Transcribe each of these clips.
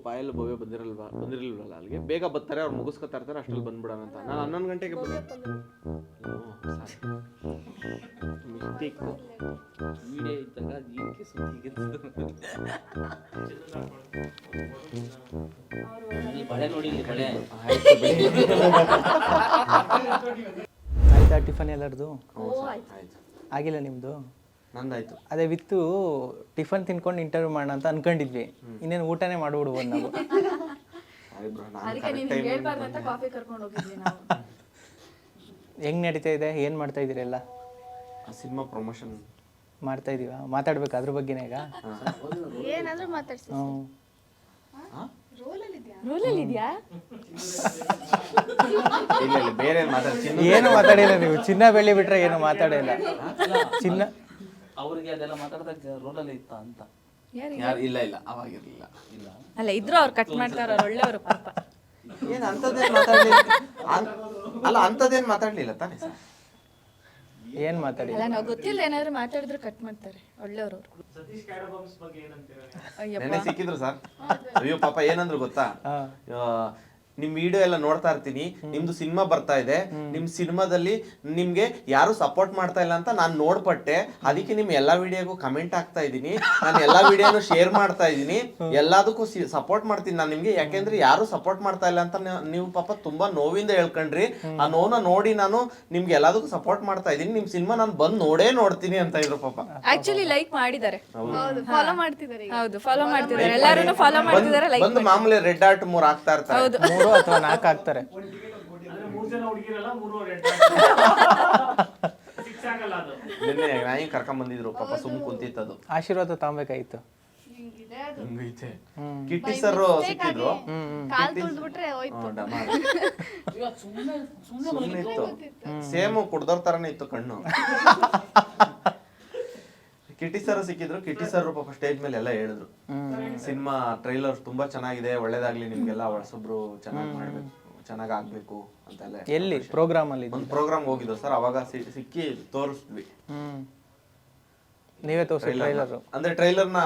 ಪಾಯಲ್ ಭವ್ಯ ಬಂದಿರಲಿಲ್ವಲ್ಲ ಅಲ್ಲಿಗೆ, ಬೇಗ ಬರ್ತಾರೆ ಅವ್ರು ಮುಗಿಸ್ಕೊತಾ ಇರ್ತಾರೆ, ಅಷ್ಟ್ರಲ್ಲಿ ಬಂದ್ಬಿಡೋಣ ಅಂತ. ನಾನು 11 ಗಂಟೆಗೆ ಮಿಸ್ಟೇಕ್ ವಿಡಿಯೋ ಇದ್ದಾಗ ಇದಕ್ಕೆ ಸುದ್ದಿಗೆ ಬಳೆ ನೋಡಿ ಬಳೆ ಆಯ್ತಾ ಟಿಫನ್ ಎಲ್ಲರದು? ಆಗಿಲ್ಲ ನಿಮ್ಮದು? ನಂದಾಯ್ತು. ಅದೇ ವಿತ್ತು ಟಿಫನ್ ತಿನ್ಕೊಂಡು ಇಂಟರ್ವ್ಯೂ ಮಾಡೋಣ ಅಂತ ಅನ್ಕೊಂಡಿದ್ವಿ, ಇನ್ನೇನು ಊಟನೇ ಮಾಡ್ಬಿಡ್ಬೋದು ನಾವು. ಹೆಂಗ್ ನಡೀತಾ ಇದೆ, ಏನು ಮಾಡ್ತಾ ಇದ್ದೀರಿ ಎಲ್ಲ? ಸಿನಿಮಾ ಪ್ರಮೋಷನ್ ಮಾಡ್ತಾ ಇದೀವ, ಮಾತಾಡ್ಬೇಕು ಅದ್ರ ಬಗ್ಗೆನೇ ಈಗ. ಏನಾದ್ರೂ ಮಾತಾಡ್ಸಿ. ಬೇರೆ ಏನು ಮಾತಾಡಿಲ್ಲ ನೀವು, ಚಿನ್ನ ಬೆಳ್ಳಿ ಬಿಟ್ರೆ ಏನು ಮಾತಾಡಿಲ್ಲ. ಚಿನ್ನ ಅವ್ರಿಗೆ ಅದೆಲ್ಲ ಮಾತಾಡ್ದಾಗ ರೋಲಲ್ಲಿ ಇತ್ತ ಅಂತ ಇಲ್ಲ ಅವಾಗಿರ್ಲಿಲ್ಲ. ಇಲ್ಲ ಅಲ್ಲ ಇದ್ರು ಅವ್ರು ಕಟ್ ಮಾಡ್ತಾರ, ಅವ್ರು ಒಳ್ಳೆಯವರು ಪಾಪ. ಏನ್ ಅಂತದೇನ್ ಮಾತಾಡ್ಲಿಲ್ಲ ಅಲ್ಲ, ಅಂತದೇನ್ ಮಾತಾಡ್ಲಿಲ್ಲ ತಾನೇ ಸರ್? ಏನ್ ಮಾತಾಡಿ ಅಲ್ಲ ನಾವು ಗೊತ್ತಿಲ್ಲ, ಏನಾದ್ರು ಮಾತಾಡಿದ್ರು ಕಟ್ ಮಾಡ್ತಾರೆ, ಒಳ್ಳೆಯವರು ಅವ್ರು. ನೆನ್ನೆ ಸಿಕ್ಕಿದ್ರು ಸರ್. ಅಯ್ಯೋ ಪಾಪ ಏನಂದ್ರು ಗೊತ್ತಾ, ನಿಮ್ ವಿಡಿಯೋ ಎಲ್ಲ ನೋಡ್ತಾ ಇರ್ತೀನಿ, ನಿಮ್ದು ಸಿನಿಮಾ ಬರ್ತಾ ಇದೆ, ನಿಮ್ ಸಿನಿಮಾದಲ್ಲಿ ನಿಮ್ಗೆ ಯಾರು ಸಪೋರ್ಟ್ ಮಾಡ್ತಾ ಇಲ್ಲ ಅಂತ ನಾನ್ ನೋಡ್ಪಟ್ಟೆ, ಅದಕ್ಕೆ ನಿಮ್ ಎಲ್ಲಾ ವಿಡಿಯೋಗೂ ಕಮೆಂಟ್ ಆಗ್ತಾ ಇದೀನಿ, ನಾನು ಎಲ್ಲಾ ವಿಡಿಯೋನು ಶೇರ್ ಮಾಡ್ತಾ ಇದೀನಿ, ಎಲ್ಲದಕ್ಕೂ ಸಪೋರ್ಟ್ ಮಾಡ್ತೀನಿ ನಾನು ನಿಮ್ಗೆ, ಯಾಕೆಂದ್ರೆ ಯಾರು ಸಪೋರ್ಟ್ ಮಾಡ್ತಾ ಇಲ್ಲ ಅಂತ ನೀವು ಪಾಪ ತುಂಬಾ ನೋವಿಂದ ಹೇಳ್ಕೊಂಡ್ರಿ. ಆ ನೋವನ್ನ ನೋಡಿ ನಾನು ನಿಮ್ಗೆ ಎಲ್ಲದಕ್ಕೂ ಸಪೋರ್ಟ್ ಮಾಡ್ತಾ ಇದೀನಿ, ನಿಮ್ ಸಿನಿಮಾ ನಾನು ಬಂದ್ ನೋಡ್ತೀನಿ ಅಂತ ಇದ್ರು ಪಾಪ. ಆಕ್ಚುಲಿ ಲೈಕ್ ಮಾಡಿದ್ದಾರೆ, ಫಾಲೋ ಮಾಡ್ತಿದ್ದಾರೆ. ಹೌದು, ಫಾಲೋ ಮಾಡ್ತಿದ್ದಾರೆ, ಎಲ್ಲರೂ ಫಾಲೋ ಮಾಡ್ತಿದ್ದಾರೆ, ಲೈಕ್ ಬಂದು ಮಾಮೂಲಿ ರೆಡ್ ಆರ್ಟ್ 3 ಹಾಕ್ತಾ ಇರ್ತಾರೆ, 3 ಅಥವಾ 4 ಹಾಕ್ತಾರೆ. ನಿನ್ನೆ ನಾಯಿ ಕರ್ಕೊಂಡ್ ಬಂದಿದ್ರು ಪಾಪ, ಸುಮ್ ಕುಂತಿತ್ತದು. ಆಶೀರ್ವಾದ ತಗೊಬೇಕಾಯ್ತು. ಕಿಟ್ಟಿ ಸರ್ ಸಿಕ್ಕಿದ್ರು, ಸುಮ್ನೆ ಇತ್ತು, ಸೇಮ್ ಕುಡ್ದೋರ್ ತರನೇ ಇತ್ತು ಕಣ್ಣು. ಕಿಟ್ಟಿ ಸರ್ ಸಿಕ್ಕಿದ್ರು, ಕಿಟ್ಟಿ ಸರ್ ಪಾಪ ಸ್ಟೇಜ್ ಮೇಲೆ ಎಲ್ಲ ಹೇಳಿದ್ರು, ಸಿನಿಮಾ ಟ್ರೈಲರ್ ತುಂಬಾ ಚೆನ್ನಾಗಿದೆ, ಒಳ್ಳೇದಾಗ್ಲಿ ನಿಮ್ಗೆಲ್ಲ, ಹೊಸಬ್ರು ಚೆನ್ನಾಗಿ ಮಾಡ್ಬೇಕು, ಚೆನ್ನಾಗ್ ಆಗ್ಬೇಕು ಅಂತೆಲ್ಲ. ಎಲ್ಲಿ ಪ್ರೋಗ್ರಾಮ್ ಅಲ್ಲಿ? ಒಂದು ಪ್ರೋಗ್ರಾಮ್ ಹೋಗಿದ್ದು ಸರ್, ಅವಾಗ ಸಿಕ್ಕಿ ತೋರಿಸ್ದ್ವಿ. ನೀವೇ ತೋರಿಸಿ ಟ್ರೈಲರ್? ಅಂದ್ರೆ ಟ್ರೈಲರ್ ನ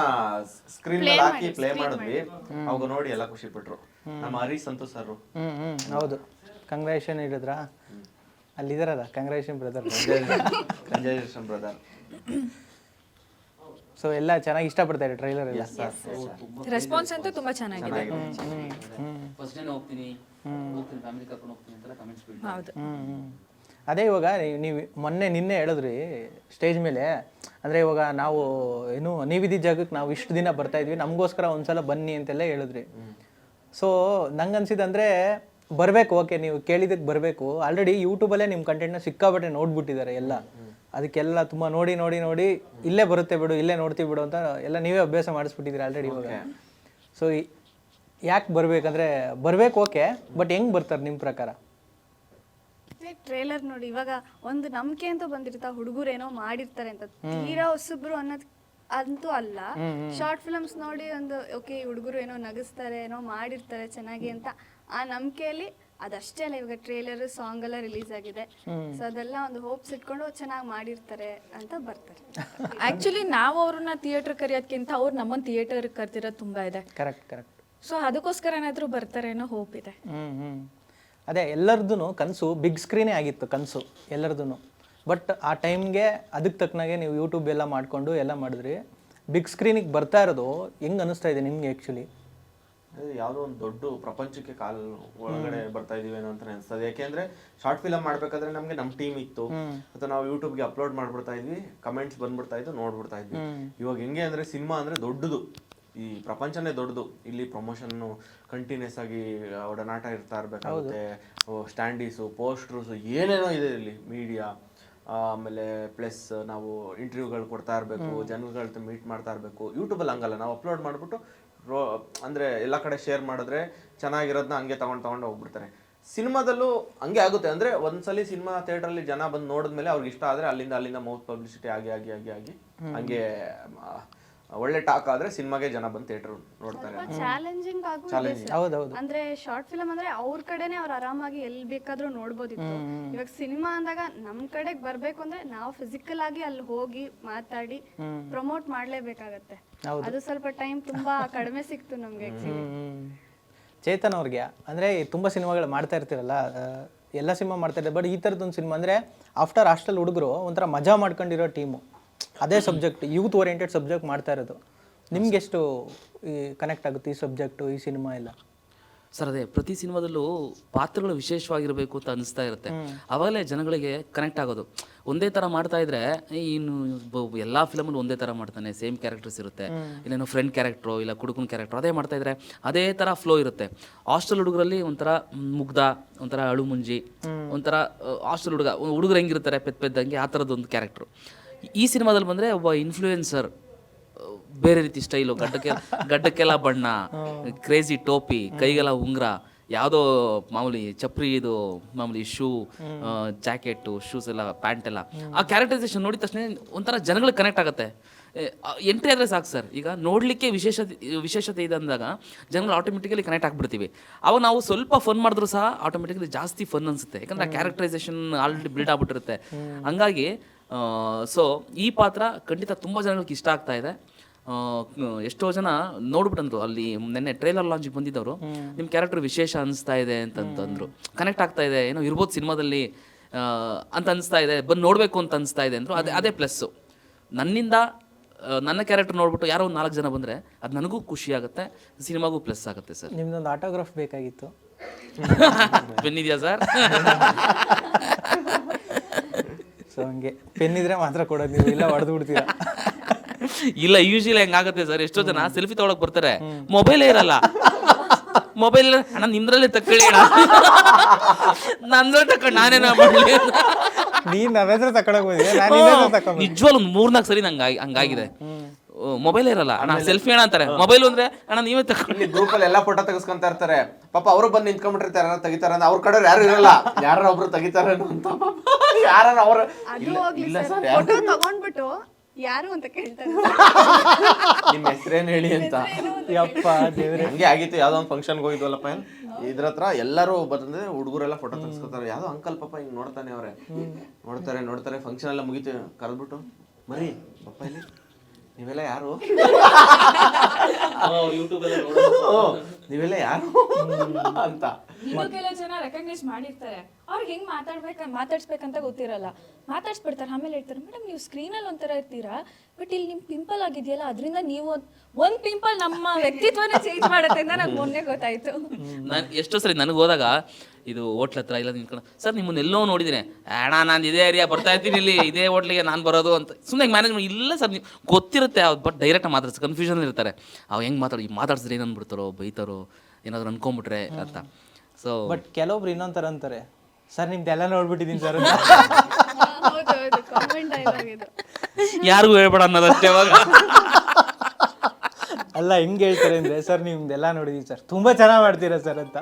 ಸ್ಕ್ರೀನ್ ಮೇಲೆ ಹಾಕಿ ಪ್ಲೇ ಮಾಡಿದ್ವಿ, ಅವಾಗ ನೋಡಿ ಎಲ್ಲ ಖುಷಿ ಪಟ್ರು. ನಮ್ಮ ಹರೀಶ್ ಸಂತೋಷ್ ಸರ್. ಹೌದು, ಕಂಗ್ರಾಚುಲೇಷನ್ ಹೇಳಿದ್ರಾ? ಅಲ್ಲಿದಾರದ congratulation brother. Congratulation brother. So ಎಲ್ಲ ಚೆನ್ನಾಗಿ ಇಷ್ಟಪಡ್ತಾರೆ ಟ್ರೈಲರ್ ಎಲ್ಲ. ರೆಸ್ಪಾನ್ಸ್ ಅಂತೂ ತುಂಬಾ ಚೆನ್ನಾಗಿದೆ. ಫಸ್ಟ್ ಡೇ ಹೋಗ್ತೀನಿ ಫ್ಯಾಮಿಲಿ ಕರ್ಕೊಂಡು ಹೋಗ್ತೀನಿ ಅಂತ ಕಮೆಂಟ್ಸ್ ಬಿಡಿ. ಹೌದು. ಅದೇ ಇವಾಗ ನೀವು ನಿನ್ನೆ ಹೇಳಿದ್ರಿ ಸ್ಟೇಜ್ ಮೇಲೆ, ಅಂದರೆ ಇವಾಗ ನಾವು ಏನು ನೀವಿದ್ದ ಜಾಗಕ್ಕೆ ನಾವು ಇಷ್ಟು ದಿನ ಬರ್ತಾ ಇದ್ವಿ, ನಮಗೋಸ್ಕರ ಒಂದ್ಸಲ ಬನ್ನಿ ಅಂತೆಲ್ಲ ಹೇಳಿದ್ರಿ. ಸೊ ನಂಗೆ ಅನ್ಸಿದಂದರೆ ಬರಬೇಕು, ಓಕೆ ನೀವು ಕೇಳಿದಕ್ಕೆ ಬರಬೇಕು. ಆಲ್ರೆಡಿ ಯೂಟ್ಯೂಬಲ್ಲೇ ನಿಮ್ಮ ಕಂಟೆಂಟ್ನ ಸಿಕ್ಕಾಬಟ್ಟೆ ನೋಡ್ಬಿಟ್ಟಿದ್ದಾರೆ ಎಲ್ಲ, ಅದಕ್ಕೆಲ್ಲ ತುಂಬ ನೋಡಿ ನೋಡಿ ನೋಡಿ ಇಲ್ಲೇ ಬರುತ್ತೆ ಬಿಡು, ಇಲ್ಲೇ ನೋಡ್ತೀವಿ ಬಿಡು ಅಂತ ಎಲ್ಲ ನೀವೇ ಅಭ್ಯಾಸ ಮಾಡಿಸ್ಬಿಟ್ಟಿದ್ದೀರಿ ಆಲ್ರೆಡಿ ಇವಾಗ. ಸೊ ಯಾಕೆ ಬರಬೇಕಂದ್ರೆ ಬರಬೇಕು, ಓಕೆ, ಬಟ್ ಹೆಂಗೆ ಬರ್ತಾರೆ ನಿಮ್ಮ ಪ್ರಕಾರ? ಟ್ರೇಲರ್ ನೋಡಿ, ಇವಾಗ ಒಂದು ನಂಬಿಕೆ ಅಂತ ಬಂದಿರ್ತಾ, ಹುಡುಗರು ಏನೋ ಮಾಡಿರ್ತಾರೆ ಅಂತ, ತೀರಾ ಹೊಸಬ್ರು ಅನ್ನೋದ್ ಅಂತೂ ಅಲ್ಲ. ಶಾರ್ಟ್ ಫಿಲ್ಮ್ಸ್ ನೋಡಿ ಒಂದು ಓಕೆ ಹುಡುಗರು ಏನೋ ನಗಿಸ್ತಾರೆ, ಏನೋ ಮಾಡಿರ್ತಾರೆ ಚೆನ್ನಾಗಿ ಅಂತ ಆ ನಂಬಿಕೆಯಲ್ಲಿ, ಅದಷ್ಟೇ ಅಲ್ಲ ಇವಾಗ ಟ್ರೇಲರ್ ಸಾಂಗ್ ಎಲ್ಲ ರಿಲೀಸ್ ಆಗಿದೆ, ಸೊ ಅದೆಲ್ಲ ಒಂದು ಹೋಪ್ಸ್ ಇಟ್ಕೊಂಡು ಚೆನ್ನಾಗಿ ಮಾಡಿರ್ತಾರೆ ಅಂತ ಬರ್ತಾರೆ. ಆಕ್ಚುಲಿ ನಾವು ಅವ್ರನ್ನ ಥಿಯೇಟರ್ ಕರೆಯೋದಕ್ಕಿಂತ ಅವ್ರು ನಮ್ಮನ್ನ ಥಿಯೇಟರ್ ಕರ್ತಿರೋದು ತುಂಬಾ ಇದೆ. ಕರೆಕ್ಟ್. ಸೊ ಅದಕ್ಕೋಸ್ಕರ ಏನಾದರೂ ಬರ್ತಾರೆ ಅನ್ನೋ ಹೋಪ್ ಇದೆ. ಅದೇ ಎಲ್ಲರದ್ದು ಕನಸು ಬಿಗ್ ಸ್ಕ್ರೀನೇ ಆಗಿತ್ತು, ಕನಸು ಎಲ್ಲರದ್ದು. ಬಟ್ ಆ ಟೈಮ್ಗೆ ಅದಕ್ಕೆ ತಕ್ಕನಾಗೆ ನೀವು ಯೂಟ್ಯೂಬ್ ಎಲ್ಲ ಮಾಡಿಕೊಂಡು ಎಲ್ಲ ಮಾಡಿದ್ರಿ. ಬಿಗ್ ಸ್ಕ್ರೀನಿಗೆ ಬರ್ತಾ ಇರೋದು ಹೆಂಗೆ ಅನಿಸ್ತಾ ಇದೆ ನಿಮಗೆ ಆ್ಯಕ್ಚುಲಿ? ಯಾವುದೋ ಒಂದು ದೊಡ್ಡ ಪ್ರಪಂಚಕ್ಕೆ ಕಾಲ್ ಒಳಗಡೆ ಬರ್ತಾ ಇದೀವೇನೋ ಅಂತ ಅನಿಸ್ತದೆ. ಯಾಕೆಂದ್ರೆ ಶಾರ್ಟ್ ಫಿಲಮ್ ಮಾಡ್ಬೇಕಾದ್ರೆ ನಮ್ಗೆ ನಮ್ಮ ಟೀಮ್ ಇತ್ತು, ಅಥವಾ ನಾವು ಯೂಟ್ಯೂಬ್ಗೆ ಅಪ್ಲೋಡ್ ಮಾಡ್ಬಿಡ್ತಾ ಇದ್ವಿ, ಕಮೆಂಟ್ಸ್ ಬಂದ್ಬಿಡ್ತಾ ಇದ್ದು, ನೋಡ್ಬಿಡ್ತಾ ಇದ್ವಿ. ಇವಾಗ ಹೆಂಗೆ ಅಂದ್ರೆ ಸಿನಿಮಾ ಅಂದ್ರೆ ದೊಡ್ಡದು, ಈ ಪ್ರಪಂಚನೇ ದೊಡ್ಡದು. ಇಲ್ಲಿ ಪ್ರಮೋಷನ್ ಕಂಟಿನ್ಯೂಸ್ ಆಗಿ ಒಡನಾಟ ಇರ್ತಾ ಇರ್ಬೇಕಾಗುತ್ತೆ, ಸ್ಟ್ಯಾಂಡೀಸು, ಪೋಸ್ಟರ್ಸು, ಏನೇನೋ ಇದೆ ಇಲ್ಲಿ, ಮೀಡಿಯಾ, ಆಮೇಲೆ ಪ್ಲಸ್ ನಾವು ಇಂಟರ್ವ್ಯೂಗಳು ಕೊಡ್ತಾ ಇರಬೇಕು, ಜನಗಳ ಮೀಟ್ ಮಾಡ್ತಾ ಇರಬೇಕು. ಯೂಟ್ಯೂಬಲ್ಲಿ ಹಂಗಲ್ಲ, ನಾವು ಅಪ್ಲೋಡ್ ಮಾಡಿಬಿಟ್ಟು ಅಂದರೆ ಎಲ್ಲ ಕಡೆ ಶೇರ್ ಮಾಡಿದ್ರೆ ಚೆನ್ನಾಗಿರೋದನ್ನ ಹಂಗೆ ತಗೊಂಡು ಹೋಗ್ಬಿಡ್ತಾರೆ. ಸಿನಿಮಾದಲ್ಲೂ ಹಂಗೆ ಆಗುತ್ತೆ. ಅಂದರೆ ಒಂದ್ಸಲಿ ಸಿನಿಮಾ ಥಿಯೇಟ್ರಲ್ಲಿ ಜನ ಬಂದು ನೋಡಿದ್ಮೇಲೆ ಅವ್ರಿಗೆ ಇಷ್ಟ ಆದರೆ ಅಲ್ಲಿಂದ ಮೌತ್ ಪಬ್ಲಿಸಿಟಿ ಆಗಿ ಹಂಗೆ ಒಳ್ಳೆ ಟಾಕ್ ಆದ್ರೆ ಸಿನಿಮಾಗೆ ಜನ ಬಂದು ಥಿಯೇಟರ್ ನೋಡ್ತಾರೆ. ಚಾಲೆಂಜಿಂಗ್ ಹೌದೌದು. ಅಂದ್ರೆ ಶಾರ್ಟ್ ಫಿಲಮ್ ಅಂದ್ರೆ ಅವ್ರ ಕಡೆನೆ ಅವ್ರು ಆರಾಮಾಗಿ ಎಲ್ಲಿ ಬೇಕಾದ್ರೂ ನೋಡ್ಬೋದಿತ್ತು. ಇವಾಗ ಸಿನಿಮಾ ಅಂದಾಗ ನಮ್ ಕಡೆಗೆ ಬರ್ಬೇಕು ಅಂದ್ರೆ ನಾವು ಫಿಸಿಕಲ್ ಆಗಿ ಅಲ್ಲಿ ಹೋಗಿ ಮಾತಾಡಿ ಪ್ರಮೋಟ್ ಮಾಡ್ಲೇಬೇಕಾಗತ್ತೆ. ಅದು ಸ್ವಲ್ಪ ಟೈಮ್ ತುಂಬಾ ಕಡಿಮೆ ಸಿಕ್ತು ನಮ್ಗೆ ಆಕ್ಚುಲಿ. ಚೇತನ್ ಅವ್ರಿಗೆ ಅಂದರೆ ತುಂಬ ಸಿನಿಮಾಗಳು ಮಾಡ್ತಾ ಇರ್ತೀರಲ್ಲ, ಎಲ್ಲ ಸಿನಿಮಾ ಮಾಡ್ತಾ ಇರ್ತಾರೆ, ಬಟ್ ಈ ಥರದ್ದೊಂದು ಸಿನಿಮಾ ಅಂದರೆ ಆಫ್ಟರ್ ಹಾಸ್ಟೆಲ್ ಹುಡುಗರು ಒಂಥರ ಮಜಾ ಮಾಡ್ಕೊಂಡಿರೋ ಟೀಮು, ಅದೇ ಸಬ್ಜೆಕ್ಟ್ ಯೂತ್ ಓರಿಯೆಂಟೆಡ್ ಸಬ್ಜೆಕ್ಟ್ ಮಾಡ್ತಾ ಇರೋದು. ನಿಮ್ಗೆಷ್ಟು ಕನೆಕ್ಟ್ ಆಗುತ್ತೆ ಈ ಸಬ್ಜೆಕ್ಟು, ಈ ಸಿನಿಮಾ ಎಲ್ಲ? ಸರ್ ಅದೇ ಪ್ರತಿ ಸಿನಿಮಾದಲ್ಲೂ ಪಾತ್ರಗಳು ವಿಶೇಷವಾಗಿರಬೇಕು ಅಂತ ಅನಿಸ್ತಾ ಇರುತ್ತೆ, ಅವಾಗಲೇ ಜನಗಳಿಗೆ ಕನೆಕ್ಟ್ ಆಗೋದು. ಒಂದೇ ಥರ ಮಾಡ್ತಾ ಇದ್ರೆ ಇನ್ನು ಎಲ್ಲ ಫಿಲಮಲ್ಲಿ ಒಂದೇ ಥರ ಮಾಡ್ತಾನೆ, ಸೇಮ್ ಕ್ಯಾರೆಕ್ಟರ್ಸ್ ಇರುತ್ತೆ, ಇಲ್ಲೇನೋ ಫ್ರೆಂಡ್ ಕ್ಯಾರೆಕ್ಟ್ರು ಇಲ್ಲ ಕುಡುಕನ ಕ್ಯಾರೆಕ್ಟ್ರು ಅದೇ ಮಾಡ್ತಾ ಇದ್ರೆ ಅದೇ ಥರ ಫ್ಲೋ ಇರುತ್ತೆ. ಹಾಸ್ಟೆಲ್ ಹುಡುಗರಲ್ಲಿ ಒಂಥರ ಮುಗ್ಧ, ಒಂಥರ ಅಳುಮುಂಜಿ, ಒಂಥರ ಹಾಸ್ಟೆಲ್ ಹುಡುಗರು ಹೆಂಗಿರ್ತಾರೆ ಪೆದ್ದಂಗೆ ಆ ಥರದ್ದೊಂದು ಕ್ಯಾರೆಕ್ಟ್ರು. ಈ ಸಿನಿಮಾದಲ್ಲಿ ಬಂದರೆ ಒಬ್ಬ ಇನ್ಫ್ಲೂಯೆನ್ಸರ್, ಬೇರೆ ರೀತಿ ಸ್ಟೈಲು, ಗಡ್ಡಕ್ಕೆಲ್ಲ ಬಣ್ಣ, ಕ್ರೇಜಿ ಟೋಪಿ, ಕೈಗೆಲ್ಲ ಉಂಗುರ, ಯಾವುದೋ ಮಾಮೂಲಿ ಚಪ್ರಿ, ಇದು ಮಾಮೂಲಿ ಶೂ, ಜಾಕೆಟು, ಶೂಸ್ ಎಲ್ಲ, ಪ್ಯಾಂಟ್ ಎಲ್ಲ, ಆ ಕ್ಯಾರೆಕ್ಟರೈಸೇಷನ್ ನೋಡಿದ ತಕ್ಷಣ ಒಂಥರ ಜನಗಳಿಗೆ ಕನೆಕ್ಟ್ ಆಗುತ್ತೆ. ಎಂಟ್ರಿ ಆದರೆ ಸಾಕು ಸರ್, ಈಗ ನೋಡಲಿಕ್ಕೆ ವಿಶೇಷತೆ ಇದೆ ಅಂದಾಗ ಜನಗಳು ಆಟೋಮೆಟಿಕಲಿ ಕನೆಕ್ಟ್ ಆಗಿಬಿಡ್ತೀವಿ. ಅವಾಗ ನಾವು ಸ್ವಲ್ಪ ಫನ್ ಮಾಡಿದ್ರು ಸಹ ಆಟೋಮೆಟಿಕಲಿ ಜಾಸ್ತಿ ಫನ್ ಅನಿಸುತ್ತೆ, ಯಾಕಂದರೆ ಆ ಕ್ಯಾರೆಕ್ಟರೈಸೇಷನ್ ಆಲ್ರೆಡಿ ಬಿಲ್ಡ್ ಆಗ್ಬಿಟ್ಟಿರುತ್ತೆ. ಹಂಗಾಗಿ ಸೊ ಈ ಪಾತ್ರ ಖಂಡಿತ ತುಂಬ ಜನಗಳಿಗೆ ಇಷ್ಟ ಆಗ್ತಾ ಇದೆ. ಎಷ್ಟೋ ಜನ ನೋಡ್ಬಿಟ್ಟಂದ್ರು, ಅಲ್ಲಿ ನೆನ್ನೆ ಟ್ರೈಲರ್ ಲಾಂಚಿಗೆ ಬಂದಿದ್ದವರು, ನಿಮ್ಮ ಕ್ಯಾರೆಕ್ಟರ್ ವಿಶೇಷ ಅನಿಸ್ತಾ ಇದೆ ಅಂತಂದ್ರು, ಕನೆಕ್ಟ್ ಆಗ್ತಾ ಇದೆ, ಏನೋ ಇರ್ಬೋದು ಸಿನಿಮಾದಲ್ಲಿ ಅಂತ ಅನಿಸ್ತಾ ಇದೆ, ಬಂದು ನೋಡಬೇಕು ಅಂತ ಅನಿಸ್ತಾ ಇದೆ ಅಂದರು. ಅದೇ ಪ್ಲಸ್ಸು. ನನ್ನಿಂದ ನನ್ನ ಕ್ಯಾರೆಕ್ಟರ್ ನೋಡ್ಬಿಟ್ಟು ಯಾರೋ ಒಂದು 4 ಜನ ಬಂದರೆ ಅದು ನನಗೂ ಖುಷಿ ಆಗುತ್ತೆ, ಸಿನಿಮಾಗೂ ಪ್ಲಸ್ ಆಗುತ್ತೆ ಸರ್. ನಿಮ್ದೊಂದು ಆಟೋಗ್ರಾಫ್ ಬೇಕಾಗಿತ್ತು. ಪೆನ್ ಇದೆಯಾ ಸರ್? ಸೊ ಹಂಗೆ ಪೆನ್ ಇದ್ರೆ ಮಾತ್ರ ಕೊಡೋದು, ನೀವು ಇಲ್ಲ ಹೊಡೆದು ಬಿಡ್ತೀರಾ? ಇಲ್ಲ, ಯೂಶಲಿ ಹೆಂಗಾಗುತ್ತೆ ಸರ್, ಎಷ್ಟೋ ಜನ ಸೆಲ್ಫಿ ತಗೊಳಕ್ ಬರ್ತಾರೆ, ಮೊಬೈಲೇ ಇರಲ್ಲ. ಮೊಬೈಲ್ ಅಣ್ಣ ನಿಮ್ದ್ರಲ್ಲೇ ತಕೊಳ್ಳಿ, ನಂದ್ರಲ್ಲಿ ತಕೊಂಡು ನಾನೇನ ಮಾಡಲಿ? ನೀನ್ ನನ್ನ ಹತ್ರ ತಕೊಂಡೋಗಿ ನಿಜವಾಗ್ಲೂ 3-4 ಸರಿ ಹಂಗಾಗಿದೆ. ಮೊಬೈಲ್ ಇರಲ್ಲ ಅಣ್ಣ, ಸೆಲ್ಫಿ ಅಣ್ಣ ಅಂತಾರೆ, ಮೊಬೈಲ್ ಅಂದ್ರೆ ಅಣ್ಣ ನೀವೇ ತಗೊಂಡು. ಗ್ರೂಪ್ ಅಲ್ಲಿ ಎಲ್ಲ ಫೋಟೋ ತೆಗೆಸ್ಕೊಂತ ಇರ್ತಾರೆ, ಪಾಪ ಅವರು ಬಂದು ನಿಂತ್ಕೊಂಡ್ಬಿಟ್ಟಿರ್ತಾರೆ, ಯಾರು ತೆಗಿತಾರ ಅವ್ರ ಕಡೆ ಯಾರು ಇರಲ್ಲ, ಯಾರ ಒಬ್ರು ತೆಗಿತಾರೆ ಅಂತ, ಯಾರ ಅವ್ರ ಅದು ಹೋಗ್ಲಿ ಸರ್, ಫೋಟೋ ತಗೊಂಡ್ಬಿಟ್ಟು ಯಾರು ಅಂತ ಕೇಳ್ತಾರೆ, ನಿಮ್ಮ ಹೆಸರೇನು ಹೇಳಿ ಅಂತ. ಯಪ್ಪ ದೇವ್ರೆ, ಹಂಗೆ ಆಗಿತ್ತು. ಯಾವ್ದೋ ಒಂದು ಫಂಕ್ಷನ್ಗೆ ಹೋಗಿದ್ವಲ್ಲಪ್ಪ, ಇದ್ರ ಹತ್ರ ಎಲ್ಲರೂ ಬಂದ್ರೆ ಹುಡುಗರೆಲ್ಲ ಫೋಟೋ ತೆಗೆಸ್ಕೊತಾರೆ. ಯಾವ್ದೋ ಅಂಕಲ್ ಪಾಪ ಹಿಂಗ್ ನೋಡ್ತಾನೆ, ಅವ್ರೆ ನೋಡ್ತಾರೆ ಫಂಕ್ಷನ್ ಎಲ್ಲ ಮುಗಿತು, ಕರೆದ್ಬಿಟ್ಟು ಮರಿ ಪಪ್ಪ ಇಲ್ಲಿ ನೀವೆಲ್ಲ ಯಾರು, ನೀವೆಲ್ಲ ಯಾರು ಅಂತ. ಇನ್ನು ಕೆಲವು ಜನ ರೆಕಗ್ನೈಸ್ ಮಾಡಿರ್ತಾರೆ, ಅವ್ರಿಗೆ ಹೆಂಗ್ ಮಾತಾಡ್ಸ್ಬೇಕಂತ ಗೊತ್ತಿರಲ್ಲ, ಮಾತಾಡ್ಸ್ಬಿಡ್ತಾರೆ. ಆಮೇಲೆ ಹೇಳ್ತಾರೆ, ಮೇಡಮ್ ನೀವು ಸ್ಕ್ರೀನಲ್ಲಿ ಒಂಥರ ಇರ್ತೀರಾ, ಬಟ್ ಇಲ್ಲಿ ನಿಮ್ ಪಿಂಪಲ್ ಆಗಿದೆಯಲ್ಲ, ಅದರಿಂದ ನೀವು ಒಂದ್ ಪಿಂಪಲ್ ನಮ್ಮ ವ್ಯಕ್ತಿತ್ವನ ಚೇಂಜ್ ಮಾಡುತ್ತೆ ಅಂತ ನಂಗೆ ಮೊನ್ನೆ ಗೊತ್ತಾಯ್ತು. ನಾನು ಎಷ್ಟೋ ಸರಿ ನನಗೆ ಹೋದಾಗ ಇದು ಹೋಟ್ಲ್ ಹತ್ರ ಇಲ್ಲ ನಿಂತ್ಕೊಂಡು, ಸರ್ ನಿಮ್ಮನ್ನ ಎಲ್ಲೋ ನೋಡಿದ್ದೀನಿ, ಅಣ್ಣ ನಾನು ಇದೇ ಏರಿಯಾ ಬರ್ತಾ ಇರ್ತೀನಿ, ಇಲ್ಲಿ ಇದೇ ಹೋಟ್ಲಿಗೆ ನಾನು ಬರೋದು ಅಂತ ಸುಮ್ಮನೆ ಮ್ಯಾನೇಜ್ಮೆಂಟ್ ಇಲ್ಲ ಸರ್, ನೀವು ಗೊತ್ತಿರುತ್ತೆ ಅವ್ರು, ಬಟ್ ಡೈರೆಕ್ಟ್ ಮಾತಾಡ್ಸಿ ಕನ್ಫ್ಯೂಷನ್ ಇರ್ತಾರೆ. ಅವು ಹೆಂಗೆ ಮಾತಾಡ್ಸಿದ್ರೆ ಏನು ಅಂದ್ಬಿಡ್ತಾರೋ, ಬೈತಾರೋ, ಏನಾದ್ರು ಅನ್ಕೊಂಬಿಟ್ರೆ ಅಂತ. ಸೊ ಬಟ್ ಕೆಲವೊಬ್ರು ಇನ್ನೊಂಥರ ಅಂತಾರೆ, ಸರ್ ನಿಮ್ದೆಲ್ಲ ನೋಡ್ಬಿಟ್ಟಿದ್ದೀನಿ ಸರ್. ಹೌದೌದು, ಕಾಮೆಂಟ್ ಡೈಲಾಗ್ ಇದು. ಯಾರಿಗೂ ಹೇಳ್ಬೇಡ ಅನ್ನೋದಷ್ಟೇ ಅವಾಗ. ಅಲ್ಲ ಹೆಂಗೆ ಹೇಳ್ತಾರೆ ಅಂದರೆ, ಸರ್ ನಿಮ್ದೆಲ್ಲ ನೋಡಿದೀನಿ ಸರ್, ತುಂಬ ಚೆನ್ನಾಗಿ ಮಾಡ್ತೀರಾ ಸರ್ ಅಂತ.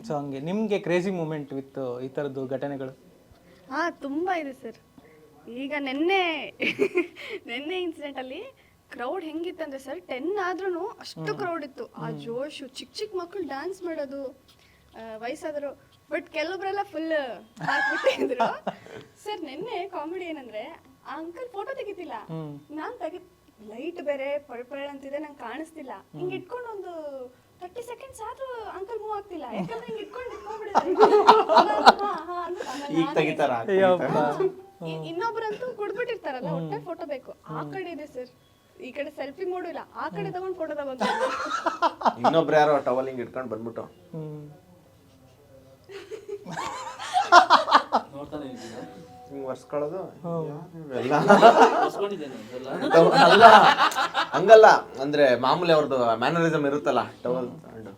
ಸೊ ಹಂಗೆ ನಿಮಗೆ ಕ್ರೇಜಿ ಮೂಮೆಂಟ್ ವಿತ್ ಈ ಥರದ್ದು ಘಟನೆಗಳು? ತುಂಬಾ ಇದೆ ಸರ್. ಈಗ ನಿನ್ನೆ ಇನ್ಸಿಡೆಂಟ್ ಅಲ್ಲಿ ಕ್ರೌಡ್ ಹೆಂಗಿತ್ತಂದ್ರೆ ಸರ್, 10 ಆದ್ರೂ ಅಷ್ಟು ಕ್ರೌಡ್ ಇತ್ತು. ಆ ಜೋಶು, ಚಿಕ್ಕ ಮಕ್ಕಳು ಡ್ಯಾನ್ಸ್ ಮಾಡೋದು, ವಯಸ್ಸಾದ್ರು, ಬಟ್ ಕೆಲವೊಬ್ರೆಲ್ಲ ಫುಲ್ ಹಾಕ್ಬಿಟ್ಟಿದ್ರು ಸರ್. ನಿನ್ನೆ ಕಾಮಿಡಿ ಏನಂದ್ರೆ, ಆ ಅಂಕಲ್ ಫೋಟೋ ತೆಗಿತಿಲ್ಲ, ನಾನ್ ಲೈಟ್ ಬೇರೆ ಪಳ ಅಂತಿದೆ, ನಂಗೆ ಕಾಣಿಸ್ತಿಲ್ಲ, ಹಿಂಗ್ ಇಟ್ಕೊಂಡು ಒಂದು 30 ಸೆಕೆಂಡ್ಸ್ ಆದ್ರೂ ಅಂಕಲ್ ಮೂವ್ ಆಗ್ತಿಲ್ಲ, ಯಾಕಂದ್ರೆ ಹಿಂಗ್ ಇಟ್ಕೊಂಡು ಈಗ ತೆಗಿತಾರ. ಇನ್ನೊಬ್ರಂತೂ ಕುಡ್ಬಿಟ್ಟಿರ್ತಾರಲ್ಲ, ಒಟ್ಟೆ ಫೋಟೋ ಬೇಕು. ಆ ಕಡೆ ಇದೆ ಸರ್, ಈ ಕಡೆ ಸೆಲ್ಫಿ ಮೂಡು ಇಲ್ಲ, ಆ ಕಡೆ ತಗೊಂಡ್ ಫೋಟೋ ತಗೊಂಡ್ ಇನ್ನೊಬ್ರು ಯಾರೋ ಟವಲ್ ಹಿಂಗ್ ಇಟ್ಕೊಂಡು ಬಂದ್ಬಿಟ್ಟು ಹಿಂಗ್ ಒರ್ಸ್ಕೊಳ್ಳೋದು ಅಲ್ಲ, ಹಂಗಲ್ಲ ಅಂದ್ರೆ ಮಾಮೂಲಿ ಅವ್ರದ್ದು ಮ್ಯಾನರಿಸಮ್ ಇರುತ್ತಲ್ಲ, ಟವಲ್ ತಗೊಂಡು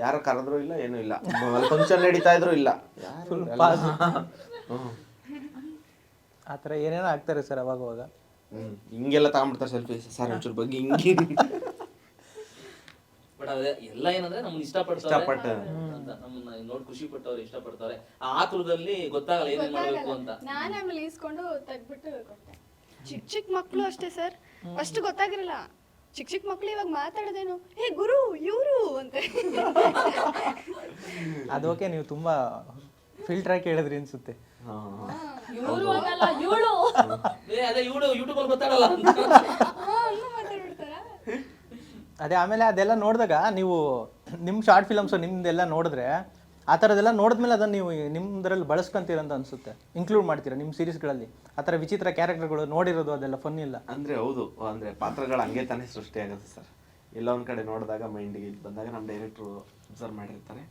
ಯಾರು ಕರೆದ್ರು ಇಲ್ಲ, ಏನೂ ಇಲ್ಲ, ಫಂಕ್ಷನ್ ನಡೀತಾ ಇದ್ರು ಇಲ್ಲ, ಆ ಥರ ಏನೇನೋ ಆಗ್ತಾರೆ ಸರ್ ಅವಾಗ. ಹಿಂಗೆಲ್ಲ ತಗೊಂಡ್ಬಿಡ್ತಾರೆ ಸೆಲ್ಫಿ, ಸರ್ ಒಂಚೂರು ಬಗ್ಗೆ ಹಿಂಗೆ. ಬಟ್ ಅದೇ ಎಲ್ಲ ಏನಂದ್ರೆ ನಮ್ಮನ್ನ ಇಷ್ಟಪಟ್ಟು ನಮ್ಮನ್ನ ನೋಡಿ ಖುಷಿ ಪಟ್ಟವ್ರು, ಇಷ್ಟಪಡ್ತಾರೆ. ಆ ಆತುರದಲ್ಲಿ ಗೊತ್ತಾಗಲ್ಲ ಏನೇನ್ ಮಾಡ್ಬೇಕು ಅಂತ. ನಾನು ಆಮೇಲೆ ಈಸ್ಕೊಂಡು ತೆಗ್ದ್ಬಿಟ್ಟು ಕೊಟ್ಟೆ. ಚಿಕ್ಕ ಮಕ್ಕಳು ಅಷ್ಟೇ ಸರ್, ಫಸ್ಟ್ ಗೊತ್ತಾಗಿರಲ್ಲ. ಚಿಕ್ಕ ಮಕ್ಕಳು ಇವಾಗ ಮಾತಾಡೋದೇನು, ಹೇ ಗುರು ಇವರು ಅಂತ. ಅದಕ್ಕೆ ನೀವು ತುಂಬಾ ಫಿಲ್ಟರ್ ಆಗಿ ಹೇಳಿದ್ರಿ ಅನ್ಸುತ್ತೆ. ಇವರು ಅನ್ನಲ್ಲ, ಇವಳು ಅದೇ ಇವಳು ಯೂಟ್ಯೂಬ್ ಅಲ್ಲಿ ಗೊತ್ತಾಗಲ್ಲ ಅಂತ ಮಾತಾಡ್ಬಿಡ್ತಾರ. ಅದೇ ಆಮೇಲೆ ಅದೆಲ್ಲ ನೋಡಿದಾಗ ನೀವು ನಿಮ್ಮ ಶಾರ್ಟ್ ಫಿಲಮ್ಸು ನಿಮ್ದೆಲ್ಲ ನೋಡಿದ್ರೆ ಆ ಥರದ್ದೆಲ್ಲ ನೋಡಿದ್ಮೇಲೆ ಅದನ್ನು ನೀವು ನಿಮ್ಮದ್ರಲ್ಲಿ ಬಳಸ್ಕೊಂತೀರಂತ ಅನಿಸುತ್ತೆ, ಇನ್ಕ್ಲೂಡ್ ಮಾಡ್ತೀರಾ ನಿಮ್ಮ ಸೀರೀಸ್ಗಳಲ್ಲಿ. ಆ ಥರ ವಿಚಿತ್ರ ಕ್ಯಾರೆಕ್ಟರ್ಗಳು ನೋಡಿರೋದು ಅದೆಲ್ಲ ಫನ್ ಇಲ್ಲ. ಅಂದ್ರೆ ಹೌದು, ಅಂದ್ರೆ ಪಾತ್ರಗಳು ಹಂಗೆ ತಾನೇ ಸೃಷ್ಟಿ ಆಗುತ್ತೆ ಸರ್. ಎಲ್ಲ ಒಂದ್ ಕಡೆ ನೋಡಿದಾಗ ಮೈಂಡಿಗೆ ಬಂದಾಗ ನಮ್ಮ ಡೈರೆಕ್ಟ್ರು ಅಬ್ಸರ್ವ್ ಮಾಡಿರ್ತಾರೆ,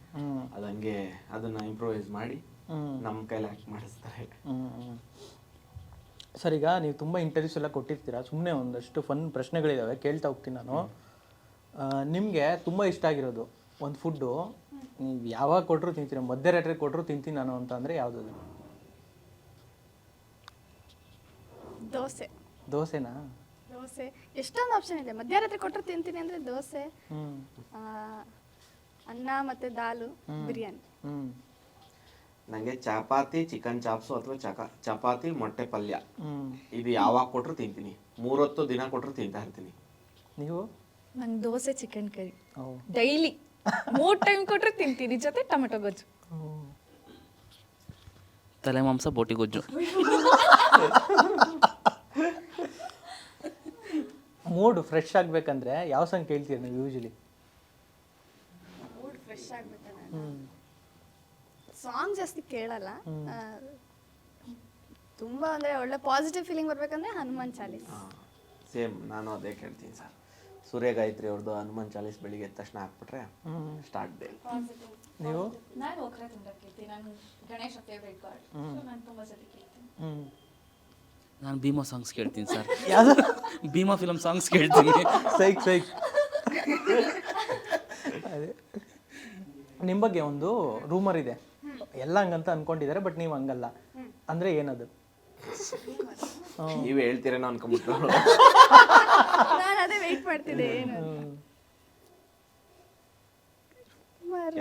ಅದು ಹಂಗೆ ಅದನ್ನ ಇಂಪ್ರೂವೈಸ್ ಮಾಡಿ ನಮ್ಮ ಕೈಲಿ ಆಕ್ಟ್ ಮಾಡಿಸ್ತಾರೆ. ಸರ್, ಈಗ ನೀವು ತುಂಬ ಇಂಟರ್ವ್ಯೂಸ್ ಎಲ್ಲ ಕೊಟ್ಟಿರ್ತೀರಾ, ಸುಮ್ಮನೆ ಒಂದಷ್ಟು ಫನ್ ಪ್ರಶ್ನೆಗಳಿದ್ದಾವೆ, ಕೇಳ್ತಾ ಹೋಗ್ತೀನಿ ನಾನು. ನಿಮಗೆ ತುಂಬ ಇಷ್ಟ ಆಗಿರೋದು ಒಂದು ಫುಡ್ಡು, ನೀವು ಯಾವಾಗ ಕೊಟ್ಟರು ತಿಂತೀರ, ಮಧ್ಯರಾತ್ರಿ ಕೊಟ್ಟರು ತಿಂತೀನಿ ನಾನು ಅಂತ ಅಂದರೆ ಯಾವುದು? ದೋಸೆ. ದೋಸೆನಾ? ದೋಸೆ ಎಷ್ಟೊಂದು ಆಪ್ಷನ್ ಇದೆ. ಮಧ್ಯರಾತ್ರಿ ಕೊಟ್ಟರು ತಿಂತೀನಿ ಅಂದರೆ ದೋಸೆ, ಅನ್ನ ಮತ್ತು ದಾಲು, ಬಿರಿಯಾನಿ. ನಂಗೆ ಚಪಾತಿ ಚಿಕನ್ ಚಾಪ್ಸು ಅಥವಾ ಚಪಾತಿ ಮೊಟ್ಟೆ ಪಲ್ಯ, ಇದು ಯಾವಾಗ ಕೊಟ್ಟರು ತಿಂತೀನಿ. 3 ಹೊತ್ತು ದಿನ ಕೊಟ್ಟರು ತಿಂತಾ ಇರ್ತೀನಿ. ನೀವು? ನಂಗೆ dosa chicken curry daily 3 time ಕೊಟ್ಟರೆ ತಿಂತೀನಿ, ಜೊತೆ ಟೊಮೆಟೊ ಗೊಜ್ಜು. ತಲೆ ಮಾಂಸ ಬೋಟಿ ಗೊಜ್ಜು. ಮೂಡ್ ಫ್ರೆಶ್ ಆಗಬೇಕಂದ್ರೆ ಯಾವ ಸಾಂಗ್ ಕೇಳ್ತೀರಿ ನೀವು ಯೂಶಲಿ? ಮೂಡ್ ಫ್ರೆಶ್ ಆಗ್ಬೇಕಂದ್ರೆ ಸಾಂಗ್ ಜಾಸ್ತಿ ಕೇಳಲ್ಲ. ತುಂಬಾ ಅಂದ್ರೆ ಒಳ್ಳೆ ಪಾಸಿಟಿವ್ ಫೀಲಿಂಗ್ ಬರ್ಬೇಕಂದ್ರೆ ಹನುಮಾನ್ ಚಾಲೀಸ್. ಸೇಮ್ ನಾನು ಅದೇ ಕೇಳ್ತೀನಿ ಸರ್. ಸೂರ್ಯ ಗಾಯತ್ರಿ ಅವ್ರದ್ದು ಹನುಮಾನ್ ಚಾಲೀಸ್ ಬೆಳಿಗ್ಗೆ ಎದ್ದ ತಕ್ಷಣ ಹಾಕ್ಬಿಟ್ರೆ ಸ್ಟಾರ್ಟ್ ಡೇ. ನೀವು? ನಾನು ಒಕ್ರೆ ತುಂಬ ಕೇಳ್ತೀನಿ. ನಾನು ಗಣೇಶ ಫೇವ್ರೇಟ್ ಗಾಡ್, ನಾನು ತುಂಬ ಸತಿ ಕೇಳ್ತೀನಿ. ನಾನು ಭೀಮಾ ಸಾಂಗ್ಸ್ ಕೇಳ್ತೀನಿ ಸರ್. ಭೀಮಾ ಫಿಲಮ್ ಸಾಂಗ್ಸ್ ಕೇಳ್ತೀನಿ. ಸೈಕ್ ಅದೇ. ನಿಮ್ಮ ಬಗ್ಗೆ ಒಂದು ರೂಮರ್ ಇದೆ, ಎಲ್ಲ ಹಂಗಂತ ಅನ್ಕೊಂಡಿದ್ದಾರೆ, ಬಟ್ ನೀವು ಹಂಗಲ್ಲ ಅಂದ್ರೆ ಏನದು? ನೀವೇ ಹೇಳ್ತೀರೇನೋ ಅನ್ಕೊಂಡ್ಬಿಟ್ಟು ನಾನು ಅದೇ ವೆಯ್ಟ್ ಮಾಡ್ತಿದ್ದೆ. ಏನು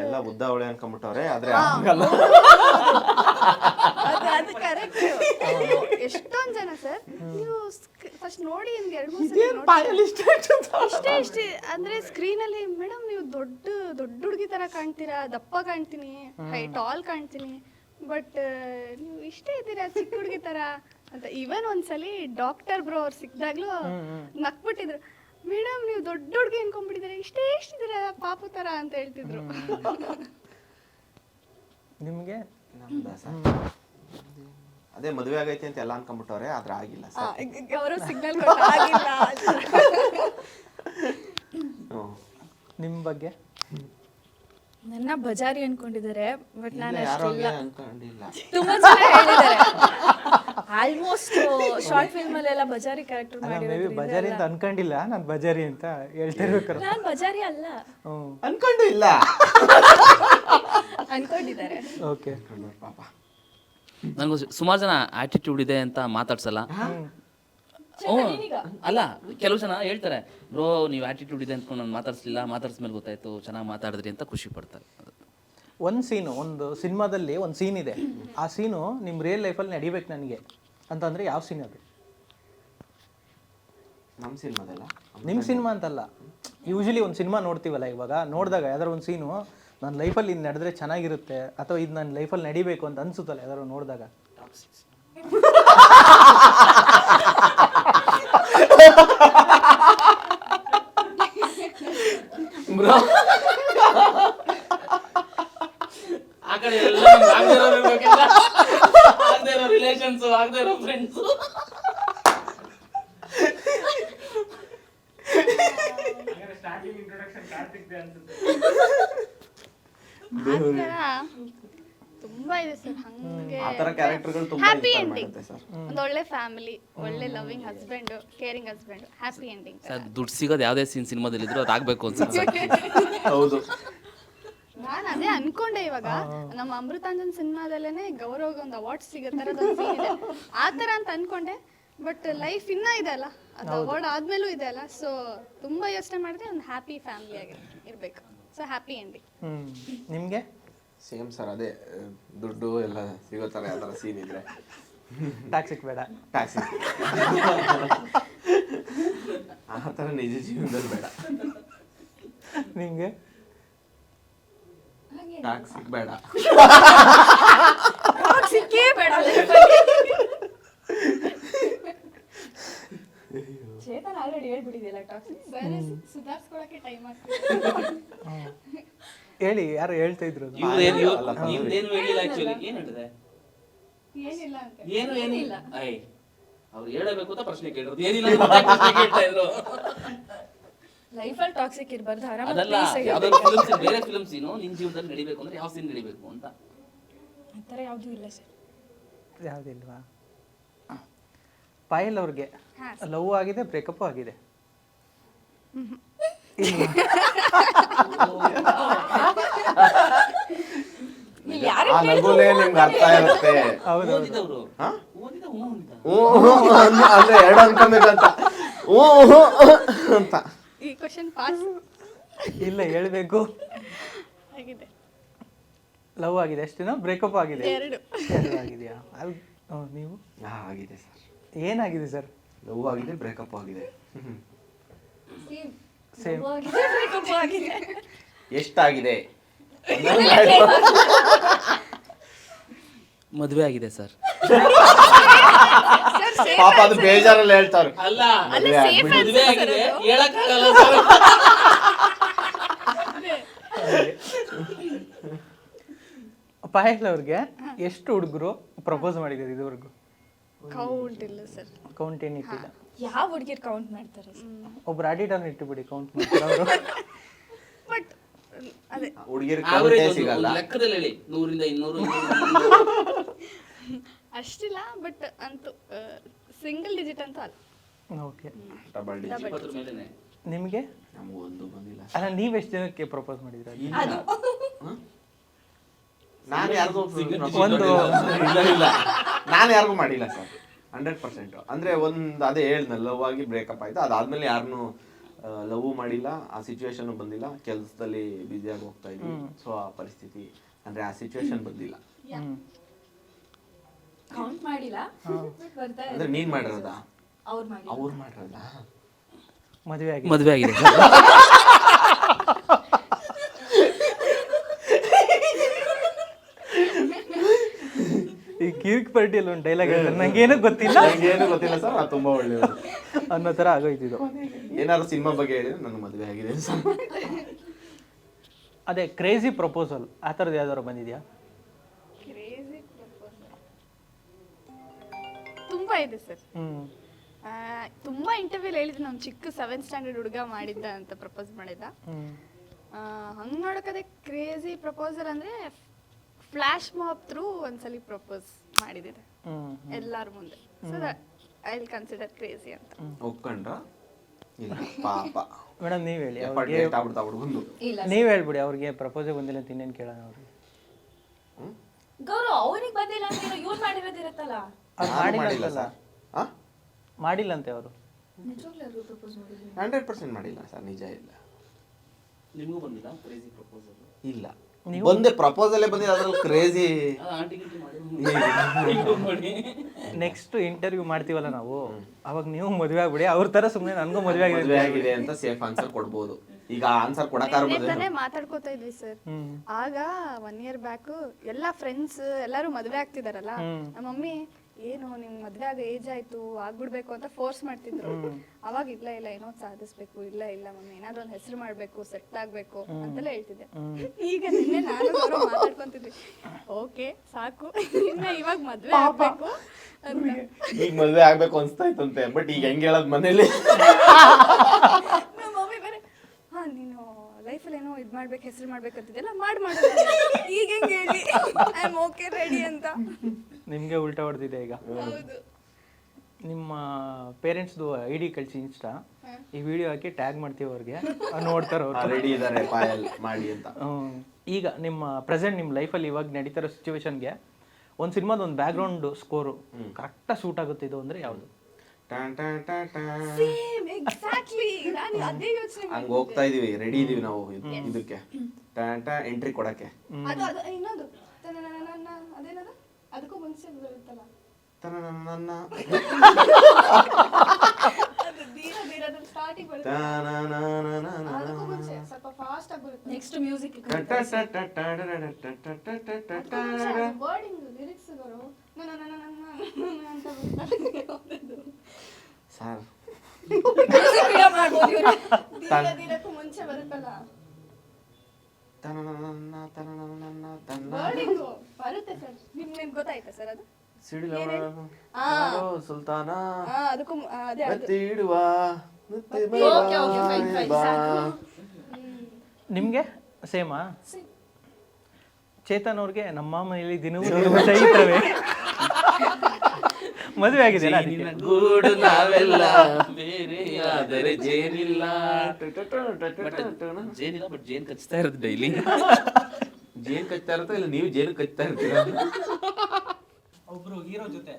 ಎಲ್ಲ ಉದ್ದ ಅವಳೆ ಅನ್ಕೊಂಡ್ಬಿಟ್ಟವ್ರೆ, ಆದ್ರೆ ಅದು ಕರೆಕ್ಟ್. ಎಷ್ಟೊಂದು ಜನ ಸರ್, ನೀವು ಫಸ್ಟ್ ನೋಡಿ ನಿಮ್ಗೆ 2-3 ಸಲ ಇಷ್ಟೇ ಅಂದ್ರೆ ಸ್ಕ್ರೀನಲ್ಲಿ ಮೇಡಮ್ ನೀವು ದೊಡ್ಡ ಹುಡುಗಿ ತರ ಕಾಣ್ತೀರಾ, ದಪ್ಪ ಕಾಣ್ತೀನಿ, ಟಾಲ್ ಕಾಣ್ತೀನಿ, ಬಟ್ ನೀವು ಇಷ್ಟೇ ಇದ್ದೀರಾ ಚಿಕ್ಕ ಹುಡುಗಿ ತರ ಅಂತ. ಈವನ್ ಒಂದ್ಸಲಿ ಡಾಕ್ಟರ್ ಬ್ರೋ ಅವ್ರು ಸಿಕ್ಕಿದಾಗ್ಲೂ ನಕ್ಬಿಟ್ಟಿದ್ರು, ಮೇಡಮ್ ನೀವು ದೊಡ್ಡ ಹುಡುಗಿ ಅನ್ಕೊಂಡ್ಬಿಟ್ಟಿದ್ದೀರಾ, ಇಷ್ಟಿದ್ದೀರಾ ಪಾಪು ತರ ಅಂತ ಹೇಳ್ತಿದ್ರು. ನಿಮಗೆ? ಅದೇ ಮದುವೆ ಆಗೈತಿ ಅಂತ ಎಲ್ಲ ಅನ್ಕೊಂಡ್ಬಿಟ್ಟವ್ರೆ, ಆದ್ರೆ ಆಗಿಲ್ಲ ಸರ್. ಅವರು ಸಿಗ್ನಲ್ ಆಗಿಲ್ಲ. ನಿಮ್ಮ ಬಗ್ಗೆ? ನನ್ನ ಬಜಾರಿ ಅನ್ಕೊಂಡಿದ್ದಾರೆ, ಬಟ್ ನಾನು ಯಾರೋ ಅಷ್ಟಿಲ್ಲ. ಅನ್ಕೊಂಡಿಲ್ಲ. ತುಂಬಾ ಜನ ಹೇಳಿದ್ದಾರೆ. ಆಲ್ಮೋಸ್ಟ್ ಶಾರ್ಟ್ ಫಿಲ್ಮ್ ಅಲ್ಲೆಲ್ಲ ಬಜಾರಿ ಕ್ಯಾರೆಕ್ಟರ್ ಮೇ ಬಿ ಮಾಡಿರೋದ್ರಿಂದ ಬಜಾರಿ ಅಂತ ಅನ್ಕೊಂಡಿಲ್ಲ, ನಾನು ಬಜಾರಿ ಅಂತ ಹೇಳ್ತಿರ್ಬೇಕಾರೆ. ನಾನು ಬಜಾರಿ ಅಲ್ಲ ಅನ್ಕೊಂಡು ಇಲ್ಲ ಅನ್ಕೊಂಡಿದ್ದಾರೆ. ಓಕೆ. ಪಾಪ ನನಗೂ ಸುಮಾರು ಜನ ಆಟಿಟ್ಯೂಡ್ ಇದೆ ಅಂತ ಮಾತಾಡ್ಸಲ್ಲ. ಅಲ್ಲ, ಕೆಲವು ಜನ ಹೇಳ್ತಾರೆ, ಬ್ರೋ ನೀವು ಆಟಿಟ್ಯೂಡ್ ಇದೆ ಅಂದ್ಕೊಂಡು ನಾನು ಮಾತಾಡ್ಸ್ಮೇಲೆ ಗೊತ್ತಾಯ್ತು ಚೆನ್ನಾಗಿ ಮಾತಾಡಿದ್ರಿ ಅಂತ ಖುಷಿ ಪಡ್ತಾರೆ. ಒಂದು ಸಿನಿಮಾದಲ್ಲಿ ಒಂದು ಸೀನ್ ಇದೆ, ಆ ಸೀನು ನಿಮ್ಮ ರಿಯಲ್ ಲೈಫಲ್ಲಿ ನಡಿಬೇಕು ನನಗೆ ಅಂತಂದ್ರೆ ಯಾವ ಸೀನ್ ಅದು? ನಮ್ಮ ಸಿನಿಮಾದಲ್ಲ, ನಿಮ್ಮ ಸಿನಿಮಾ ಅಂತಲ್ಲ, ಯೂಶಲಿ ಒಂದು ಸಿನಿಮಾ ನೋಡ್ತೀವಲ್ಲ, ಇವಾಗ ನೋಡಿದಾಗ ಯಾವ್ದಾರು ಒಂದು ಸೀನು ನನ್ನ ಲೈಫಲ್ಲಿ ಇದು ನಡೆದ್ರೆ ಚೆನ್ನಾಗಿರುತ್ತೆ ಅಥವಾ ಇದು ನನ್ನ ಲೈಫಲ್ಲಿ ನಡಿಬೇಕು ಅಂತ ಅನ್ಸುತ್ತಲ್ಲ ಯಾವ್ದಾರು ನೋಡಿದಾಗ? ಆ ಕಡೆ ಎಲ್ಲ ಆಗದೆ ಇರೋ ರಿಲೇಷನ್ಸ್, ಆಗದೆ ಇರೋ ಫ್ರೆಂಡ್ಸ್. ತುಂಬಾ ಇದೆ ಸರ್ ಹಂಗೆ. ಆ ತರ ಕ್ಯಾರೆಕ್ಟರ್ಗಳು ತುಂಬಾ ಹ್ಯಾಪಿ ಇನ್ಸ್ಪೈರ್ ಎಂಡಿಂಗ್, ಮಾಡುತ್ತೆ ಸರ್. ಒಂದು ಒಳ್ಳೆ ಫ್ಯಾಮಿಲಿ, ಒಳ್ಳೆ loving husband, caring husband, happy ending. Sir, ದುಡ್ಡು ಸಿಗೋದು ಯಾವುದೇ ಸಿನಿಮಾದಲ್ಲಿ ಇದ್ರು ಅದಾಗಬೇಕು ಅನ್ಸುತ್ತೆ. ಹೌದು, ನಾನು ಅದೇ ಅನ್ಕೊಂಡೆ. ಇವಾಗ ನಮ್ಮ ಅಮೃತಾಂಜನ್ ಸಿನಿಮಾದಲ್ಲೇನೆ ಗೌರವ್ಗೆ ಒಂದು ಅವಾರ್ಡ್ ಸಿಗೋ ಥರದ ಸೀನ್ ಇದೆ, ಆ ಥರ ಅಂತ ಅನ್ಕೊಂಡೆ. ಬಟ್ ಲೈಫ್ ಇನ್ನ ಇದೆ ಅಲ್ಲ, ಅದು ಅವಾರ್ಡ್ ಆದ್ಮೇಲೂ ಇದೆ ಅಲ್ಲ, ಸೊ ತುಂಬಾ ಯೋಚನೆ ಮಾಡಿದ್ರೆ ಒಂದು ಹ್ಯಾಪಿ ಫ್ಯಾಮಿಲಿ ಆಗಿ ಇರ್ಬೇಕು. So happy ending. ನಿಮಗೆ? ಸೇಮ್ ಸರ್, ಅದೇ ದುಡ್ಡು ಎಲ್ಲ ಸಿಗೋ ಥರ ಯಾವ ಥರ ಸೀನ್ ಇದ್ರೆ ಟ್ಯಾಕ್ಸಿಕ್ ಬೇಡ, ಟ್ಯಾಕ್ಸಿ ಆ ಥರ ನಿಜ ಜೀವನದಲ್ಲಿ ಬೇಡ. ನಿಮಗೆ? ಟ್ಯಾಕ್ಸಿ ಬೇಡ. ಸಿಕ್ಕೇ ಬೇಡ. ಚೇತನ್ ಆಲ್ರೆಡಿ ಹೇಳ್ಬಿಟ್ಟಿದೆಯಲ್ಲ ಟಾಕ್ಸಿಕ್. ಸುಧಾರಿಸ್ಕೊಳಕ್ಕೆ ಟೈಮ್ ಆಗ್ತದೆ. ಹೇಳಿ, ಯಾರು ಹೇಳ್ತಾ ಇದ್ರು ಅದು? ನೀವೇನು ಹೇಳಿಲ್ಲ ಆಕ್ಚುಲಿ. ಏನು ಹೇಳಿದೆ? ಏನಿಲ್ಲ ಅಂತ. ಏನಿಲ್ಲ. ಅವ್ರು ಹೇಳಬೇಕು ಅಂತ ಪ್ರಶ್ನೆ ಕೇಳಿರೋದು, ಏನಿಲ್ಲ ಅಂತ ಪ್ರಶ್ನೆ ಕೇಳ್ತಾ ಇದ್ರು. ಲೈಫಲ್ಲಿ ಟಾಕ್ಸಿಕ್ ಇರಬಾರ್ದು, ಅದಲ್ಲ, ಆರಾಮಾಗಿ ಯಾವ್ದಾದ್ರು ಫಿಲ್ಮ್ಸ್, ಬೇರೆ ಫಿಲ್ಮ್ ಸೀನು ನಿನ್ ಜೀವನದಲ್ಲಿ ನಡಿಬೇಕು ಅಂದ್ರೆ ಯಾವ ಸೀನ್ ನಡಿಬೇಕು ಅಂತ. ಆ ಥರ ಯಾವುದೂ ಇಲ್ಲ ಸರ್. ಯಾವುದಿಲ್ವಾ? ಪಾಯಲ್ ಅವ್ರಿಗೆ ಲವ್ ಆಗಿದೆ, ಬ್ರೇಕಪ್ ಆಗಿದೆ. ಆ ನಗುಲೇ ನಿಮ್ಗೆ ಅರ್ಥ ಇರುತ್ತೆ. ಓದಿದವರು ಹಾ? ಓದಿದ ಅಂದ್ರೆ ಎರಡು ಅನ್ಕೊಬೇಕಂತ ಅಂತ. ಈ ಕ್ವಶನ್ ಪಾಸ್ ಇಲ್ಲ, ಹೇಳ್ಬೇಕು. ಆಗಿದೆ. ಲವ್ ಆಗಿದೆ ಅಷ್ಟೇನಾ? ಬ್ರೇಕಪ್ ಆಗಿದೆ? 2 ಆಗಿದೆಯಾ? ನೀವು? ಆಗಿದೆ ಸರ್. ಏನಾಗಿದೆ ಸರ್? ಲವ್ ಆಗಿದೆ, ಬ್ರೇಕಪ್ ಆಗಿದೆ. ಸೇಮ್. ಎಷ್ಟಾಗಿದೆ? ಮದುವೆ ಆಗಿದೆ ಸರ್. ಪಾಪ ಅದು ಬೇಜಾರಲ್ಲಿ ಹೇಳ್ತಾರೆ. ಅಲ್ಲ, ಮದುವೆ ಆಗ್ಬಿಟ್ಟು. ಮದುವೆ ಆಗಿದೆ ಹೇಳಕ್ಕಾಗಲ್ಲ ಸರ್. ಪಾಯಲ್ ಅವ್ರಿಗೆ ಎಷ್ಟು ಹುಡುಗರು ಪ್ರಪೋಸ್ ಮಾಡಿದ್ದಾರೆ ಇದುವರೆಗೂ? ಕೌಂಟ್ ಇಲ್ಲ ಸರ್. ಕೌಂಟ್ ಏನು ಇಟ್ಟಿಲ್ಲ. ಯಾವ ಹುಡುಗಿರ್ ಕೌಂಟ್ ಮಾಡ್ತಾರೆ ಸರ್? ಒಬ್ರು ಆಡಿಟರ್ ಇಟ್ಟುಬಿಡಿ, ಕೌಂಟ್ ಮಾಡ್ತಾರೆ ಅವರು. ಬಟ್ ಅದೇ ಹುಡುಗಿರ್ Average ಕೌಂಟೇ ಒಂದು ಸಿಗಲ್ಲ. ಲೆಕ್ಕದಲ್ಲಿ ಹೇಳಿ, 100ರಿಂದ 200. ಅಷ್ಟಿಲ್ಲ, ಬಟ್ ಅಂತೂ ಸಿಂಗಲ್ ಡಿಜಿಟ್ ಅಂತೂ ಅಲ್ಲ. ಓಕೆ. Double digit. 20 ಮೇಲೆನೆ. ನಿಮಗೆ? ನಮ್ಗೆ ಒಂದು ಬಂದಿಲ್ಲ. ಅಲ್ಲ, ನೀವು ಎಷ್ಟು ಜನಕ್ಕೆ ಪ್ರಪೋಸ್ ಮಾಡಿದ್ರ? ನಾನು ಯಾರಿಗೂ ಒಂದು ಇಲ್ಲ, ನಾನು ಯಾರಿಗೂ ಮಾಡಿಲ್ಲ ಸರ್. 100%. ಅಂದ್ರೆ ಅದೇ ಹೇಳ್ದಲ್ಲ, ಲವ್ ಆಗಿ ಬ್ರೇಕಪ್ ಆಯ್ತು, ಅದಾದ್ಮೇಲೆ ಯಾರನ್ನು ಲವ್ ಮಾಡಿಲ್ಲ, ಆ ಸಿಚುವೇಶನ್ ಬಂದಿಲ್ಲ, ಕೆಲಸದಲ್ಲಿ ಬ್ಯುಸಿಯಾಗಿ ಹೋಗ್ತಾ ಇದ್ವಿ. ಸೊ ಆ ಪರಿಸ್ಥಿತಿ ಅಂದ್ರೆ ಆ ಸಿಚುವೇಶನ್ ಬಂದಿಲ್ಲ. ಕೌಂಟ್ ಮಾಡಿಲ್ಲ, ಬರ್ತಾ ಅಂದ್ರೆ ನೀನ್ ಮಾಡಿರೋದ? ಅವ್ರು ಮಾಡಿ. ಅವ್ರು ಮಾಡಿರೋದ? ಮದುವೆ ಆಗಿ ಮದುವೆ ಆಗಿದೆ. ಈ ಕಿರಿಕ್ ಪಾರ್ಟಿಯಲ್ಲಿ ಒಂದು ಡೈಲಾಗ್ ಹೇಳ್ತಾರೆ, ನಂಗೇನು ಗೊತ್ತಿಲ್ಲ ಏನು ಗೊತ್ತಿಲ್ಲ ಸರ್, ನಾನು ತುಂಬಾ ಒಳ್ಳೆಯದು ಅನ್ನೋ ಥರ ಆಗೋಯ್ತಿದ್ದು. ಏನಾದ್ರು ಸಿನಿಮಾ ಬಗ್ಗೆ ಹೇಳಿದ್ರೆ ನನ್ನ ಮದುವೆ ಆಗಿದೆ ಸರ್. ಅದೇ ಕ್ರೇಜಿ ಪ್ರಪೋಸಲ್ ಆ ಥರದ್ದು ಯಾವ್ದಾದ್ರು ಬಂದಿದೆಯಾ? ಕ್ರೇಜಿ ಪ್ರಪೋಸಲ್ ತುಂಬಾ ಇದೆ ಸರ್. ತುಂಬಾ ಇಂಟರ್ವ್ಯೂಲ್ ಹೇಳಿದ್ರು, ನಮ್ಮ ಚಿಕ್ಕ 7th ಸ್ಟ್ಯಾಂಡರ್ಡ್ ಹುಡುಗ ಮಾಡಿದ್ದ ಅಂತ ಪ್ರಪೋಸ್ ಮಾಡಿದ್ದ. ಹಂಗೆ ನೋಡೋಕದೆ ಕ್ರೇಜಿ ಪ್ರಪೋಸಲ್ ಅಂದ್ರೆ ಫ್ಲಾಶ್ ಮಾಬ್ ಥ್ರೂ ಒಂದ್ಸಲಿ ಪ್ರಪೋಸ್ ಮಾಡಿದ್ದಾರೆ ಎಲ್ಲಾರ ಮುಂದೆ. So I will consider crazy ಅಂತ. ಒಪ್ಕೊಂಡ್ರ? ಇಲ್ಲ ಪಾಪ ಮೇಡಮ್, ನೀವು ಹೇಳಿ ಅವ್ರಿಗೆ. ನೀವು ಹೇಳ್ಬಿಡಿ, ಅವ್ರಿಗೆ ಪ್ರಪೋಸೇ ಬಂದಿಲ್ಲ ಅಂತ ಇನ್ನೇನು ಕೇಳೋಣ ಅವ್ರಿಗೆ. ಗೌರವ್ ಅವ್ರಿಗೆ ಬಂದಿಲ್ಲ ಅಂತ ಇವ್ರು ಮಾಡಿರೋದಿರತ್ತಲ್ಲ. ಮಾಡಿಲ್ಲ ಸರ್, ಮಾಡಿಲ್ಲಂತೆ ಅವರು. 100% ಮಾಡಿಲ್ಲ ಸರ್, ನಿಜ ಇಲ್ಲ. ನಿಮಗೂ ಬಂದಿಲ್ಲ ಕ್ರೇಜಿ ಪ್ರಪೋಸಲ್? ಇಲ್ಲ, ಒಂದೇ ಪ್ರಪೋಸಲೇ ಬಂದಿಲ್ಲ, ಅದ್ರಲ್ಲಿ ಕ್ರೇಜಿ. ನೆಕ್ಸ್ಟ್ ಇಂಟರ್ವ್ಯೂ ಮಾಡ್ತೀವಲ್ಲ ನಾವು, ಅವಾಗ ನೀವು ಮದುವೆ ಆಗ್ಬಿಡಿ, ಅವ್ರ ತರ ಸುಮ್ಮನೆ ನನಗೂ ಮದುವೆ ಆಗಿದೆ ಅಂತ ಸೇಫ್ ಆನ್ಸರ್ ಕೊಡ್ಬೋದು. ಈಗ ಆನ್ಸರ್ ತಾನೇ ಮಾತಾಡ್ಕೋತಾ ಇದ್ವಿ ಸರ್. ಆಗ 1 year ಬ್ಯಾಕ್ ಎಲ್ಲಾ ಫ್ರೆಂಡ್ಸ್ ಎಲ್ಲಾರು ಮದ್ವೆ ಆಗ್ತಿದಾರಲ್ಲ, ನಮ್ಮ ಮಮ್ಮಿ ಏನು ನಿಮ್ ಮದ್ವೆ ಆಗ ಏಜ್ ಆಯ್ತು, ಆಗ್ಬಿಡ್ಬೇಕು ಅಂತ ಫೋರ್ಸ್ ಮಾಡ್ತಿದ್ರು. ಅವಾಗ ಇಲ್ಲ ಏನೋ ಸಾಧಿಸ್ಬೇಕು, ಇಲ್ಲ ಮಮ್ಮಿ ಏನಾದ್ರು ಒಂದ್ ಹೆಸರು ಮಾಡ್ಬೇಕು, ಸೆಟ್ ಆಗ್ಬೇಕು ಅಂತೆಲ್ಲ ಹೇಳ್ತಿದ್ದೆ. ಈಗ ನಿನ್ನೆ ನಾನು ಮಾತಾಡ್ಕೊಂತಿದ್ವಿ, ಓಕೆ ಸಾಕು, ಇನ್ನ ಇವಾಗ ಮದ್ವೆ ಆಗ್ಬೇಕು ಅಂತ. ಈಗ ಮದ್ವೆ ಆಗ್ಬೇಕು ಅನ್ಸ್ತಾ ಇತ್ತಂತೆ, ಬಟ್ ಈಗ ಹೆಂಗ್ ಹೇಳೋದ್ ಮನೇಲಿ? ನಮ್ಮ ಮಮ್ಮಿ ಬೇರೆ, ನೀನು ಲೈಫಲ್ಲಿ ಏನೋ ಇದ್ ಮಾಡ್ಬೇಕು, ಹೆಸರು ಮಾಡ್ಬೇಕಂತಿದ್ದೆಲ್ಲ ಮಾಡೋದು, ಈಗ ಹೆಂಗ್ ಹೇಳಿ ಐ ಆಮ್ ಓಕೆ ರೆಡಿ ಅಂತ. ನಿಮಗೆ ಉಲ್ಟಾ ಹೊಡೆದಿದೆ ಈಗ. ನಿಮ್ಮ ಪೇರೆಂಟ್ಸ್ದು ID ಕಳಿಸಿ ಇನ್ಸ್ಟಾ, ಈ ವಿಡಿಯೋ ಹಾಕಿ ಟ್ಯಾಗ್ ಮಾಡ್ತೀವಿ ಅವ್ರಿಗೆ, ನೋಡ್ತಾರೆ ಅವ್ರು. ರೆಡಿ ಇದಾರೆ ಪಾಯಲ್ ಮಾಡಿ ಅಂತ. ಈಗ ನಿಮ್ಮ ಪ್ರೆಸೆಂಟ್ ನಿಮ್ಮ ಲೈಫಲ್ಲಿ ಇವಾಗ ನಡೀತಿರೋ ಸಿಚುವೇಶನ್ಗೆ ಒಂದು ಸಿನಿಮಾದ ಒಂದು ಬ್ಯಾಕ್ಗ್ರೌಂಡ್ ಸ್ಕೋರು ಕರೆಕ್ಟಾಗಿ ಸೂಟ್ ಆಗುತ್ತೆ ಇದು ಅಂದರೆ ಯಾವುದು? ಹಂಗ ಹೋಗ್ತಾ ಇದೀವಿ, ರೆಡಿ ಇದೀವಿ ನಾವು ಇದಕ್ಕೆ ಎಂಟ್ರಿ ಕೊಡಕ್ಕೆ. ಇನ್ನೊಂದು ಅದೇನದು, ಅದಕ್ಕೂ ಮುಂಚೆ ಬರುತ್ತಲ್ಲ, ಸ್ಟಾರ್ಟಿಂಗ್ ಬರುತ್ತೆ, ಅದಕ್ಕೂ ಮುಂಚೆ ಸ್ವಲ್ಪ ಫಾಸ್ಟ್ ಆಗಿ ಬರುತ್ತೆ. ನೆಕ್ಸ್ಟ್ ಮ್ಯೂಸಿಕ್ ವರ್ಡಿಂಗ್ ಲಿರಿಕ್ಸ್ ಬರೋ ಅಂತ ಸರ್ ಮ್ಯೂಸಿಕ್ ವಿಡಿಯೋ ಮಾಡ್ಬೋದು ಇವ್ರು. ದಿನಕ್ಕೂ ಮುಂಚೆ ಬರುತ್ತಲ್ಲ ತನನನನ, ತನನನನ, ತನ್ನ. ವರ್ಡಿಂಗು ಬರುತ್ತೆ ಸರ್. ನಿಮ್ಗೆ ಗೊತ್ತಾಯ್ತಾ ಸರ್ ಅದು? ಸಿಡಿಲವ ಆ. ಯಾರೋ ಸುಲ್ತಾನ ಅದಕ್ಕೂ ಅದೇ ಅದು. ಎತ್ತಿಡುವ ಮುತ್ತೆ Okay, okay, fine, fine, ಬಾ. ನಿಮಗೆ ಸೇಮಾ? ಚೇತನ್ ಅವ್ರಿಗೆ ನಮ್ಮ ಮನೆಯಲ್ಲಿ ದಿನವೂ ಚೈತ್ರವೇ ಮದುವೆ ಆಗಿದೆಯಲ್ಲ ಅದಕ್ಕೆ. ಜೇನಿನ ಗೂಡು ನಾವೆಲ್ಲ ಬೇರೆ ಆದರೆ ಜೇನಿಲ್ಲ. ಜೇನಿಲ್ಲ ಬಟ್ ಜೇನ್ ಕಚ್ತಾ ಇರೋದು ಡೈಲಿ. ಜೇನ್ ಕಚ್ತಾ ಇರುತ್ತೋ ಇಲ್ಲ ನೀವು ಜೇನು ಕಚ್ತಾ ಇರ್ತೀರ? ಒಬ್ರು ಹೀರೋ ಜೊತೆ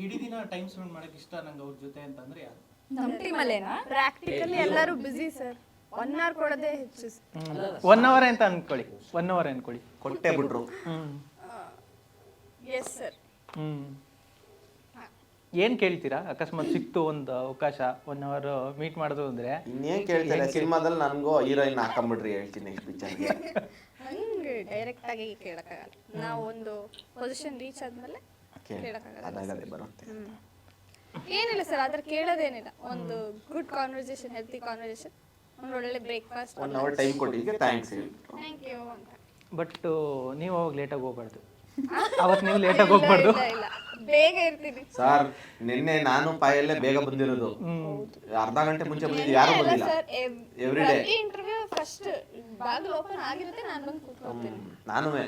ಇಡೀ ದಿನ ಟೈಮ್ ಸ್ಪೆಂಡ್ ಮಾಡಕ್ ಇಷ್ಟ ನಂಗೆ ಅವ್ರ ಜೊತೆ ಅಂತಂದ್ರೆ ಯಾರು? ನಮ್ಮ ಟೀಮಲ್ಲೇನಾ? ಪ್ರಾಕ್ಟಿಕಲಿ ಎಲ್ಲರೂ ಬಿಸಿ ಸರ್. 1 hour ಕೊಡೋದೇ ಹೆಚ್ಚು. 1 hour ಅಂತ ಅನ್ಕೊಳ್ಳಿ, 1 hour ಅನ್ಕೊಳ್ಳಿ. ಕೊಟ್ಟೆ ಬಿಟ್ರು. Yes sir. ಏನ್ ಕೇಳ್ತೀರಾ ಅಕಸ್ಮಾತ್ ಸಿಕ್ತು ಒಂದು ಅವಕಾಶ 1 hour ಮೀಟ್ ಮಾಡಿದ್ರು ಅಂದ್ರೆ? ಇನ್ನೇನ್ ಕೇಳ್ತಾರೆ ಸಿನಿಮಾದಲ್ಲಿ ನನ್ಗೂ ಹೀರೋಯಿನ್ ಹಾಕೊಂಬಿಡ್ರಿ ಹೇಳ್ತೀನಿ ನೆಕ್ಸ್ಟ್ ಪಿಕ್ಚರ್ಗೆ. ಹಂಗೆ ಡೈರೆಕ್ಟ್ ಆಗಿ ಕೇಳಕ್ಕಾಗಲ್ಲ. ನಾವು ಒಂದು ಪೊಸಿಷನ್ ರೀಚ್ ಆದ್ಮೇಲೆ ಕೇಳಕ್ಕಾಗಲ್ಲ. ಅದಾಗದೆ ಬರುತ್ತೆ. ಏನಿಲ್ಲ ಸರ್, ಅದ್ರ ಕೇಳೋದೇನಿಲ್ಲ. ಒಂದು ಗುಡ್ ಕಾನ್ವರ್ಸೇಷನ್, ಹೆಲ್ತಿ ಕಾನ್ವರ್ಸೇಷನ್, ಒಂದು ಒಳ್ಳೆ ಬ್ರೇಕ್ಫಾಸ್ಟ್, 1 hour ಟೈಮ್ ಕೊಟ್ಟಿದ್ದಕ್ಕೆ ಥ್ಯಾಂಕ್ಸ್ ಹೇಳಿ. ಥ್ಯಾಂಕ್ ಯು ಅಂತ. ಬಟ್ ನೀವು ಅವಾಗ ಲೇಟಾಗಿ ಹೋಗ್ಬಾರ್ದು. ಅವತ್ತು ನೀವು ಲೇಟಾಗಿ ಹೋಗ್ಬಾರ್ದು. ಇಲ್ಲ ಬೇಗ ಇರ್ತೀನಿ ಸರ್ ನಿನ್ನೆ ನಾನು ಪಾಯಲ್ಲೇ ಬೇಗ ಬಂದಿರೋದು. ಅರ್ಧ ಗಂಟೆ ಮುಂಚೆ ಬಂದಿದ್ದು ಯಾರು ಬಂದಿಲ್ಲ. ಎವ್ರಿ ಡೇ ಇಂಟರ್ವ್ಯೂ ಫಸ್ಟ್ ಬಾಗಿಲು ಓಪನ್ ಆಗಿರುತ್ತೆ, ನಾನು ಬಂದು ಕೂತ್ಕೊಳ್ತೀನಿ. ನಾನುವೇ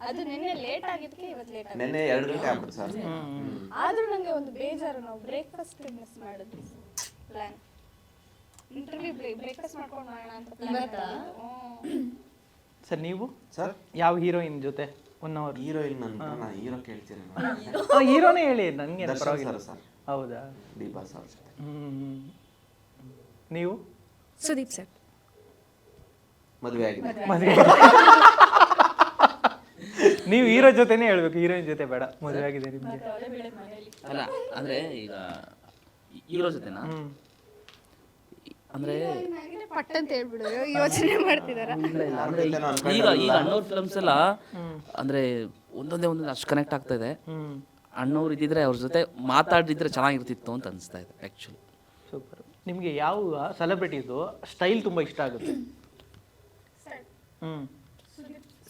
ಅದು ನಿನ್ನೆ ಲೇಟ್ ಆಗಿದ್ದಕ್ಕೆ ಇವತ್ತು ಲೇಟ್ ಆಗಿದೆ. ನಿನ್ನೆ 2 ಗಂಟೆ ಆಗ್ಬಿಟ್ಟು ಸರ್. ಆದ್ರೂ ನಂಗೆ ಒಂದು ಬೇಜಾರು, ನಾವು ಬ್ರೇಕ್ಫಾಸ್ಟ್ ಮಿಸ್ ಮಾಡಿದ್ವಿ ಪ್ಲಾನ್. ಇಂಟರ್ವ್ಯೂ ಬ್ರೇಕ್ಫಾಸ್ಟ್ ಮಾಡ್ಕೊಂಡು ಮಾಡೋಣ ಅಂತ ಪ್ಲಾನ್. ಸರ್ ನೀವು ಸರ್ ಯಾವ ಹೀರೋಯಿನ್ ಜೊತೆ 1 hour? ಹೀರೋಯಿನ್ ನಾನು ಹೀರೋ ಕೇಳ್ತೀನಿ. ಹೀರೋನೇ ಹೇಳಿ ನನಗೆ ದರ್ಶನ್ ಪರವಾಗಿಲ್ಲ. ಸರ್. ಹೌದಾ? ಡಿ ಬಾಸ್ ಅವ್ರ ಜೊತೆ. ನೀವು ಸುದೀಪ್ ಸರ್. ಮದುವೆ ಆಗಿದೆ. ಮದುವೆ ನೀವು ಹೀರೋ ಜೊತೆನೇ ಹೇಳ್ಬೇಕು, ಹೀರೋಯಿನ್ ಜೊತೆ ಬೇಡ. ಮದುವೆ ಆಗಿದೆ ನಿಮ್ಗೆ? ಅಲ್ಲ ಅಂದ್ರೆ ಈಗ ಹೀರೋ ಜೊತೆನಾ ಅಂದ್ರೆ ಪಟ್ ಅಂತ ಹೇಳ್ಬಿಡೋರು ಯೋಚನೆ ಮಾಡ್ತಿದಾರ. ಅಂದ್ರೆ ಈಗ ಈಗ ಅಣ್ಣವ್ರ ಫಿಲಮ್ಸ್ ಎಲ್ಲ ಅಂದ್ರೆ ಒಂದೊಂದೇ ಅಷ್ಟು ಕನೆಕ್ಟ್ ಆಗ್ತಾ ಇದೆ. ಅಣ್ಣವ್ರು ಇದ್ದಿದ್ರೆ ಅವ್ರ ಜೊತೆ ಮಾತಾಡಿದ್ರೆ ಚೆನ್ನಾಗಿರ್ತಿತ್ತು ಅಂತ ಅನಿಸ್ತಾ ಇದೆ ಆ್ಯಕ್ಚುಲಿ. ಸೂಪರ್. ನಿಮಗೆ ಯಾವ ಸೆಲೆಬ್ರಿಟಿದು ಸ್ಟೈಲ್ ತುಂಬ ಇಷ್ಟ ಆಗುತ್ತೆ?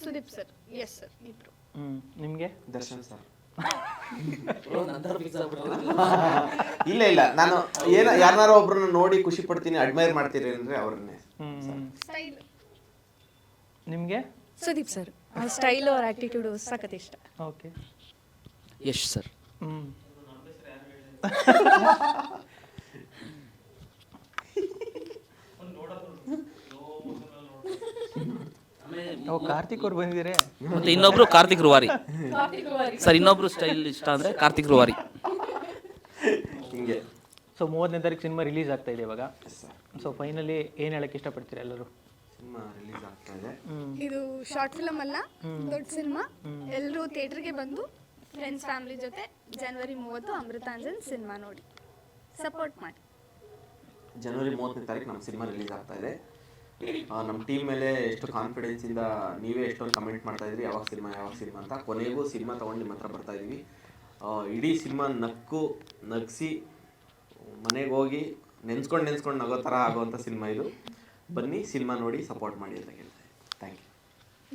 ಸುದೀಪ್ ಸರ್. ಎಸ್ ಸರ್, ಇಬ್ರು. ನಿಮಗೆ? ದರ್ಶನ್ ಸರ್. ಇಲ್ಲ ಇಲ್ಲ, ನಾನು ಯಾರನ್ನಾರು ಒಬ್ರನ್ನ ನೋಡಿ ಖುಷಿ ಪಡ್ತೀನಿ, ಅಡ್ಮೈರ್ ಮಾಡ್ತೀರಿ ಅಂದ್ರೆ ಅವ್ರನ್ನೇ. ಸ್ಟೈಲ್. ನಿಮಗೆ? ಸುದೀಪ್ ಸರ್. ಅವ್ರ ಸ್ಟೈಲು ಅವ್ರ ಆಟಿಟ್ಯೂಡು ಸಖತ್ ಇಷ್ಟ. ಓಕೆ. ಯಶ್ ಸರ್. ಕಾರ್ತಿಕ್ ಅವ್ರು ಬಂದಿದ್ದೀರಾ? ಮತ್ತೆ ಇನ್ನೊಬ್ರು ಕಾರ್ತಿಕ್ ರುವಾರಿ ಸರ್. ಇನ್ನೊಬ್ರು ಸ್ಟೈಲ್ ಇಷ್ಟ ಅಂದ್ರೆ ಕಾರ್ತಿಕ್ ರುವಾರಿ. ಹಿಂಗೆ. ಸೊ 30ನೇ ತಾರೀಕು ಸಿನಿಮಾ ರಿಲೀಸ್ ಆಗ್ತಾ ಇದೆ ಇವಾಗ. ಸೊ ಫೈನಲಿ ಏನು ಹೇಳಕ್ಕೆ ಇಷ್ಟಪಡ್ತೀರಾ ಎಲ್ಲರೂ? ಸಿನಿಮಾ ರಿಲೀಸ್ ಆಗ್ತಾ ಇದೆ. ಇದು ಶಾರ್ಟ್ ಫಿಲಮ್ ಅಲ್ಲ, ದೊಡ್ಡ ಸಿನಿಮಾ. ಎಲ್ಲರೂ ಥಿಯೇಟರ್ಗೆ ಬಂದು ಫ್ರೆಂಡ್ಸ್ ಫ್ಯಾಮಿಲಿ ಜೊತೆ January 30 ಅಮೃತಾಂಜನ್ ಸಿನಿಮಾ ನೋಡಿ ಸಪೋರ್ಟ್ ಮಾಡಿ. January 30ನೇ ತಾರೀಕು ನಮ್ಮ ಸಿನಿಮಾ ರಿಲೀಸ್ ಆಗ್ತಾ ಇದೆ. ನಮ್ಮ ಟೀಮ್ ಮೇಲೆ ಎಷ್ಟು ಕಾನ್ಫಿಡೆನ್ಸ್ ಇಂದ ನೀವೇ ಎಷ್ಟೊಂದು ಕಮೆಂಟ್ ಮಾಡ್ತಾ ಇದ್ರಿ, ಯಾವಾಗ ಸಿನಿಮಾ ಅಂತ. ಕೊನೆಗೂ ಸಿನಿಮಾ ತೊಗೊಂಡು ನಿಮ್ಮ ಹತ್ರ ಬರ್ತಾ ಇದೀವಿ. ಇಡೀ ಸಿನಿಮಾ ನಗಿಸಿ ಮನೆಗೆ ಹೋಗಿ ನೆನ್ಸ್ಕೊಂಡು ನಗೋ ಥರ ಆಗೋವಂಥ ಸಿನಿಮಾ ಇದು. ಬನ್ನಿ ಸಿನಿಮಾ ನೋಡಿ ಸಪೋರ್ಟ್ ಮಾಡಿ ಅಂತ ಹೇಳ್ತಾ ಇದ್ದೀನಿ. Thank you.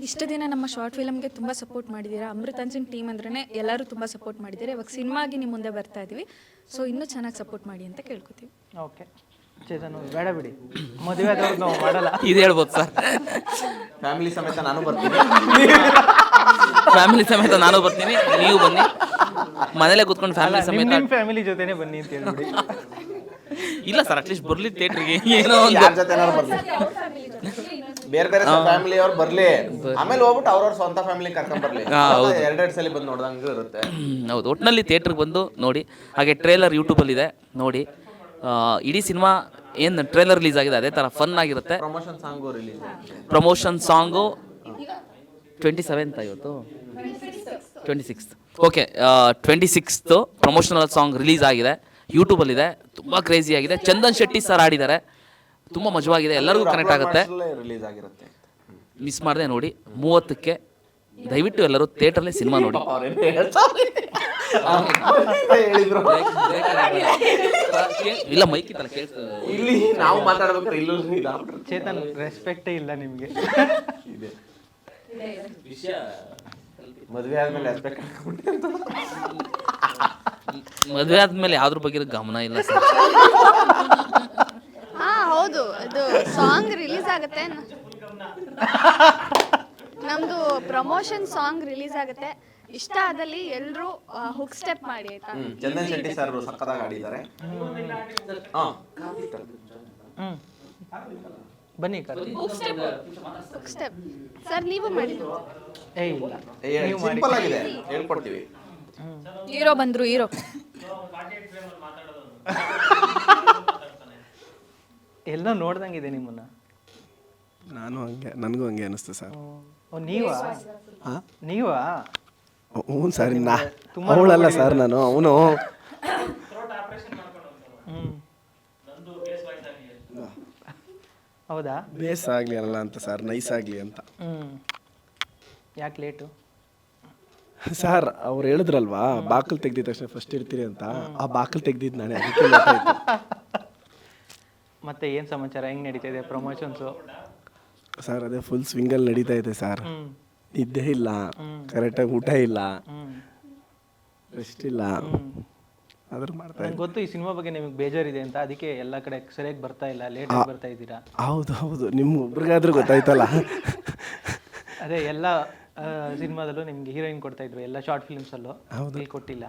ಇಷ್ಟು ದಿನ ನಮ್ಮ ಶಾರ್ಟ್ ಫಿಲಮ್ಗೆ ತುಂಬ ಸಪೋರ್ಟ್ ಮಾಡಿದ್ದೀರಾ. ಅಮೃತಾಂಜನ್ ಟೀಮ್ ಅಂದ್ರೆ ಎಲ್ಲರೂ ತುಂಬ ಸಪೋರ್ಟ್ ಮಾಡಿದ್ದೀರಾ. ಇವಾಗ ಸಿನಿಮಾಗೆ ನಿಮ್ಮ ಮುಂದೆ ಬರ್ತಾ ಇದ್ದೀವಿ. ಸೊ ಇನ್ನೂ ಚೆನ್ನಾಗಿ ಸಪೋರ್ಟ್ ಮಾಡಿ ಅಂತ ಕೇಳ್ಕೊತೀವಿ. ಓಕೆ. ಚೇತನ್ ಬೇಡ ಬಿಡಿ, ಮದುವೆ ಆದವ್ರು ನಾವು ಮಾಡಲ್ಲ. ಇದು ಹೇಳ್ಬೋದು ಸರ್. ಫ್ಯಾಮಿಲಿ ಸಮೇತ ನಾನು ಬರ್ತೀನಿ. ಫ್ಯಾಮಿಲಿ ಸಮೇತ ನಾನು ಬರ್ತೀನಿ, ನೀವು ಬನ್ನಿ. ಮನೇಲೆ ಕೂತ್ಕೊಂಡು ಫ್ಯಾಮಿಲಿ ಸಮೇತ. ನಿಮ್ಮ ಫ್ಯಾಮಿಲಿ ಜೊತೆನೇ ಬನ್ನಿ ಅಂತ ಹೇಳ್ಬಿಡಿ. ಇಲ್ಲ ಸರ್, ಅಟ್ಲೀಸ್ಟ್ ಬರ್ಲಿ ಥಿಯೇಟ್ರಿಗೆ. ಏನೋ ಒಂದು ಯಾರ ಜೊತೆ ಬರ್ಲಿ, ಬೇರೆ ಫ್ಯಾಮಿಲಿ ಅವ್ರು ಬರ್ಲಿ, ಆಮೇಲೆ ಹೋಗ್ಬಿಟ್ಟು ಅವ್ರವ್ರ ಸ್ವಂತ ಫ್ಯಾಮಿಲಿ ಕರ್ಕೊಂಡ್ ಬರ್ಲಿ. 2 ಸಲ ಬಂದು ನೋಡ್ದಂಗೆ ಇರುತ್ತೆ. ಹೌದು, ಒಟ್ಟಿನಲ್ಲಿ ಥಿಯೇಟ್ರಿಗೆ ಬಂದು ನೋಡಿ. ಹಾಗೆ ಟ್ರೇಲರ್ ಯೂಟ್ಯೂಬಲ್ಲಿ ಇದೆ, ನೋಡಿ. ಇಡೀ ಸಿನಿಮಾ ಏನು ಟ್ರೇಲರ್ ರಿಲೀಸ್ ಆಗಿದೆ ಅದೇ ಥರ ಫನ್ ಆಗಿರುತ್ತೆ. ಪ್ರಮೋಷನ್ ಸಾಂಗು ರಿಲೀಸ್ ಆಗಿದೆ. ಪ್ರಮೋಷನ್ ಸಾಂಗು 27th ಇವತ್ತು 26th. Okay, 26th promotional song release ಆಗಿದೆ, ಯೂಟ್ಯೂಬಲ್ಲಿದೆ. ತುಂಬ ಕ್ರೇಜಿ ಆಗಿದೆ. ಚಂದನ್ ಶೆಟ್ಟಿ ಸರ್ ಆಡಿದ್ದಾರೆ, ತುಂಬ ಮಜವಾಗಿದೆ, ಎಲ್ಲರಿಗೂ ಕನೆಕ್ಟ್ ಆಗುತ್ತೆ. ರಿಲೀಸ್ ಆಗಿರುತ್ತೆ. ಮಿಸ್ ಮಾಡದೆ ನೋಡಿ. 30ಕ್ಕೆ ದಯವಿಟ್ಟು ಎಲ್ಲರೂ ಥಿಯೇಟ್ರಲ್ಲಿ ಸಿನಿಮಾ ನೋಡಿ. ಹೇಳಿದ್ರು ಇಲ್ಲ ಮೈಕಿತ್ತಲ್ಲ ಕೇಳ್ತದೆ. ಇಲ್ಲಿ ನಾವು ಮಾತಾಡ್ಬೇಕಾದ್ರೆ ಇಲ್ಲೂ ಇದಾಗ್ಬಿಟ್ರೆ ಚೇತನ್ ರೆಸ್ಪೆಕ್ಟೇ ಇಲ್ಲ ನಿಮಗೆ. ಇದೆ ಮದುವೆ ಆದ್ಮೇಲೆ ರೆಸ್ಪೆಕ್ಟ್ ಮದುವೆ ಆದ್ಮೇಲೆ ಯಾವ್ದ್ರ ಬಗ್ಗೆ ಗಮನ ಇಲ್ಲ ಸರ್. ಹಾ ಹೌದು, ಅದು ಸಾಂಗ್ ರಿಲೀಸ್ ಆಗುತ್ತೆ, ನಮ್ದು ಪ್ರಮೋಷನ್ ಸಾಂಗ್ ರಿಲೀಸ್ ಆಗುತ್ತೆ. ಇಷ್ಟ ಆದಲ್ಲಿ ಎಲ್ಲರೂ ಹುಕ್ ಸ್ಟೆಪ್ ಮಾಡಿ ಆಯ್ತಾ. ಚಂದನ್ ಶೆಟ್ಟಿ ಸರ್ ಸಕ್ಕತ್ತಾಗಿ ಆಡಿದ್ದಾರೆ. ಬನ್ನಿ ಹುಕ್ ಸ್ಟೆಪ್ ಸರ್ ನೀವು ಮಾಡಿ. ಏ ಇಲ್ಲ ಸಿಂಪಲ್ ಆಗಿದೆ, ಹೇಳ್ಕೊಡ್ತೀವಿ. ಹೀರೋ ಬಂದ್ರು, ಹೀರೋ ಎಲ್ಲ ನೋಡ್ದಂಗಿದೆ ನಿಮ್ಮನ್ನ. ನನಗೂ ಹಂಗೆ ಅನಿಸ್ತು ಸರ್. ನೀವಾ ನೀವಾ ಹ್ಞೂ ಸರ್, ಅವಳಲ್ಲ ಸರ್ ನಾನು, ಅವನು. ಹೌದಾ? ಬೇಸ್ ಆಗಲಿ ಅಲ್ಲ ಅಂತ ಸರ್, ನೈಸ್ ಆಗಲಿ ಅಂತ. ಯಾಕೆ ಲೇಟು ಸರ್? ಅವ್ರು ಹೇಳಿದ್ರಲ್ವಾ ಬಾಕಲ್ ತೆಗ್ದಿದ ತಕ್ಷಣ ಫಸ್ಟ್ ಇರ್ತೀರಿ ಅಂತ, ಆ ಬಾಕಲ್ ತೆಗ್ದಿದ್ದು ನಾನೇ, ಅದಕ್ಕೆ ಲೇಟ್ ಆಯ್ತು. ಮತ್ತೆ ಏನು ಸಮಾಚಾರ, ಹೆಂಗೆ ನಡೀತಾ ಇದೆ ಪ್ರಮೋಷನ್ಸು? ಸರ್ ಅದೇ ಫುಲ್ ಸ್ವಿಂಗಲ್ಲಿ ನಡೀತಾ ಇದೆ ಸರ್. ನಿದ್ದೆ ಇಲ್ಲ, ಕರೆಕ್ಟಾಗಿ ಊಟ ಇಲ್ಲ, ರೆಸ್ಟ್ ಇಲ್ಲ, ಅದ್ರ ಮಾಡ್ತಾ ನಂಗೆ ಗೊತ್ತು ಈ ಸಿನಿಮಾ ಬಗ್ಗೆ ನಿಮಗೆ ಬೇಜಾರಿದೆ ಅಂತ, ಅದಕ್ಕೆ ಎಲ್ಲ ಕಡೆ ಸರಿಯಾಗಿ ಬರ್ತಾ ಇಲ್ಲ, ಲೇಟಾಗಿ ಬರ್ತಾ ಇದ್ದೀರಾ. ಹೌದು ಹೌದು, ನಿಮ್ಮ ಒಬ್ರಿಗಾದ್ರೂ ಗೊತ್ತಾಯ್ತಲ್ಲ. ಅದೇ ಎಲ್ಲ ಸಿನಿಮಾದಲ್ಲೂ ನಿಮ್ಗೆ ಹೀರೋಯಿನ್ ಕೊಡ್ತಾ ಇದ್ರು, ಎಲ್ಲ ಶಾರ್ಟ್ ಫಿಲ್ಮ್ಸಲ್ಲೂ ಇಲ್ಲಿ ಕೊಟ್ಟಿಲ್ಲ.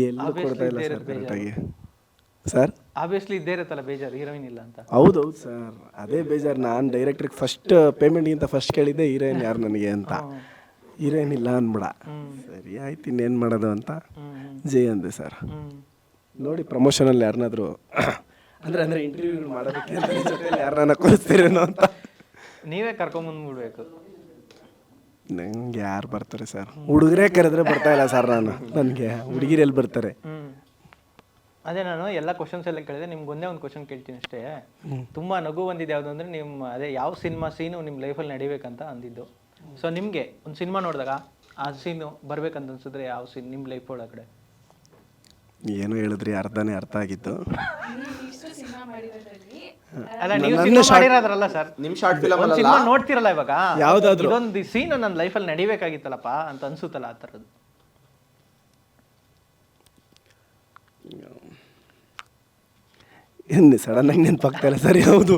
ಎಲ್ಲೂ ಕೊಡ್ತಾ ಇಲ್ಲ ಸರ್ ಕರೆಕ್ಟಾಗಿ. ಸರ್ ಆಬ್ವಿಯಸ್ಲಿ ಇದ್ದೇ ಇರುತ್ತಲ್ಲ ಬೇಜಾರು, ಹೀರೋಯಿನ್ ಇಲ್ಲ ಅಂತ. ಹೌದೌದು ಸರ್, ಅದೇ ಬೇಜಾರು. ನಾನು ಡೈರೆಕ್ಟ್ರಿಗೆ ಫಸ್ಟ್ ಪೇಮೆಂಟ್ಗಿಂತ ಫಸ್ಟ್ ಕೇಳಿದ್ದೆ ಹೀರೋಯಿನ್ ಯಾರು ನನಗೆ ಅಂತ. ಹೀರೋಯಿನ್ ಇಲ್ಲ ಅಂದ್ಬಿಡ. ಸರಿ ಆಯ್ತು, ಇನ್ನೇನು ಮಾಡೋದು ಅಂತ ಜೈ ಅಂದೆ ಸರ್. ನೋಡಿ ಪ್ರಮೋಷನಲ್ಲಿ ಯಾರನ್ನಾದರೂ ಅಂದರೆ ಇಂಟರ್ವ್ಯೂ ಮಾಡೋದಕ್ಕೆ ಜೊತೆಲಿ ಯಾರನ್ನ ಕೊಡಿಸ್ತೀರೇನೋ ಅಂತ. ನೀವೇ ಕರ್ಕೊಂಬಂದ್ಬಿಡ್ಬೇಕು. ನಂಗೆ ಯಾರು ಬರ್ತಾರೆ ಸರ್? ಹುಡುಗರೇ ಕರೆದ್ರೆ ಬರ್ತಾ ಇಲ್ಲ ಸರ್ ನಾನು. ನನಗೆ ಹುಡುಗಿರು ಎಲ್ಲಿ ಬರ್ತಾರೆ? ಅದೇ ನಾನು ಎಲ್ಲ ಕ್ವಶನ್ಸ್ ಎಲ್ಲ ಕೇಳಿದೆ, ನಿಮ್ಗೆ ಒಂದೇ ಒಂದು ಕ್ವಶನ್ ಕೇಳ್ತೀನಿ ಅಷ್ಟೇ. ತುಂಬ ನಗು ಬಂದಿದ್ದು ಯಾವುದು ಅಂದರೆ ನಿಮ್ಮ ಅದೇ ಯಾವ ಸಿನಿಮಾ ಸೀನು ನಿಮ್ಮ ಲೈಫಲ್ಲಿ ನಡಿಬೇಕಂತ ಅಂದಿದ್ದು. ಸೊ ನಿಮಗೆ ಒಂದು ಸಿನಿಮಾ ನೋಡಿದಾಗ ಆ ಸೀನು ಬರ್ಬೇಕಂತ ಅನ್ಸಿದ್ರೆ ಯಾವ ಸೀನ್ ನಿಮ್ಮ ಲೈಫ್ ಒಳಗಡೆ? ಏನು ಹೇಳಿದ್ರಿ, ಅರ್ಧನೇ ಅರ್ಥ ಆಗಿತ್ತು. ಅಲ್ಲ ನೀವು ಸಿನಿಮಾ ಮಾಡಿರೋದ್ರಲ್ಲ ಸರ್, ನಿಮ್ ಶಾರ್ಟ್ ಫಿಲಮ್ ಒಂದು ಸಿನಿಮಾ ನೋಡ್ತಿರಲ್ಲ ಇವಾಗ, ಯಾವುದಾದ್ರೂ ಇದೊಂದು ಸೀನು ನನ್ನ ಲೈಫಲ್ಲಿ ನಡಿಬೇಕಾಗಿತ್ತಲ್ಲಪ್ಪ ಅಂತ ಅನ್ಸುತ್ತಲ್ಲ, ಆ ಥರದ್ದು. ಏನು ಸಡನ್ನಾಗಿ ನೆನಪಾಗ್ತಾ ಇಲ್ಲ ಸರ್. ಯಾವುದು?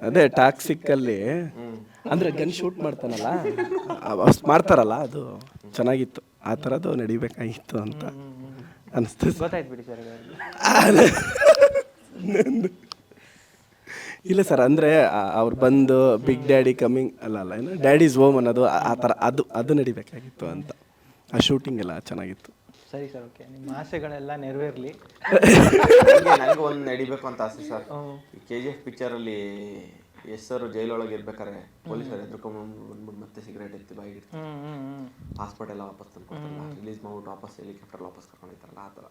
ಅದೇ ಟಾಕ್ಸಿಕ್ಕಲ್ಲಿ ಅಂದರೆ ಗನ್ ಶೂಟ್ ಮಾಡ್ತಾನಲ್ಲ, ಮಾಡ್ತಾರಲ್ಲ, ಅದು ಚೆನ್ನಾಗಿತ್ತು. ಆ ಥರದ್ದು ನಡಿಬೇಕಾಗಿತ್ತು ಅಂತ ಅನಿಸ್ತು. ಗೊತ್ತಾಯ್ತು ಬಿಡಿ ಸರ್. ಇಲ್ಲ ಸರ್, ಅಂದರೆ ಅವ್ರು ಬಂದು ಬಿಗ್ ಡ್ಯಾಡಿ ಕಮ್ಮಿಂಗ್ ಅಲ್ಲ ಏನು ಡ್ಯಾಡೀಸ್ ಹೋಮ್ ಅನ್ನೋದು ಆ ಥರ ಅದು ನಡಿಬೇಕಾಗಿತ್ತು ಅಂತ. ಆ ಶೂಟಿಂಗ್ ಎಲ್ಲ ಚೆನ್ನಾಗಿತ್ತು. ಸರಿ ಸರ್, ಓಕೆ. ನಿಮ್ಮ ಆಸೆಗಳೆಲ್ಲ ನೆರವೇರಲಿ. ನನಗೆ ಒಂದು ನಡಿಬೇಕು ಅಂತ ಆಸೆ ಸರ್. KGF ಪಿಕ್ಚರಲ್ಲಿ ಸರ್ ಜೈಲೊಳಗೆ ಇರ್ಬೇಕಾರೆ ಪೊಲೀಸರು ಎದ್ರುಕೊಂಡು ಬಂದ್ಬಿಟ್ಟು ಮತ್ತೆ ಸಿಗರೇಟ್ ಎತ್ತಿ ಬಾಯಿಗಿಡ್ತಾರೆ, ಪಾಸ್ಪೋರ್ಟ್ ಎಲ್ಲ ವಾಪಸ್ ತಂದ್ಕೊಡ್ತಾರಲ್ಲ, ರಿಲೀಸ್ ಮಾಡ್ಬಿಟ್ಟು ವಾಪಸ್ ಹೆಲಿಕಾಪ್ಟರ್ ವಾಪಸ್ ಕರ್ಕೊಂಡಿರ್ತಾರಲ್ಲ, ಆ ಥರ.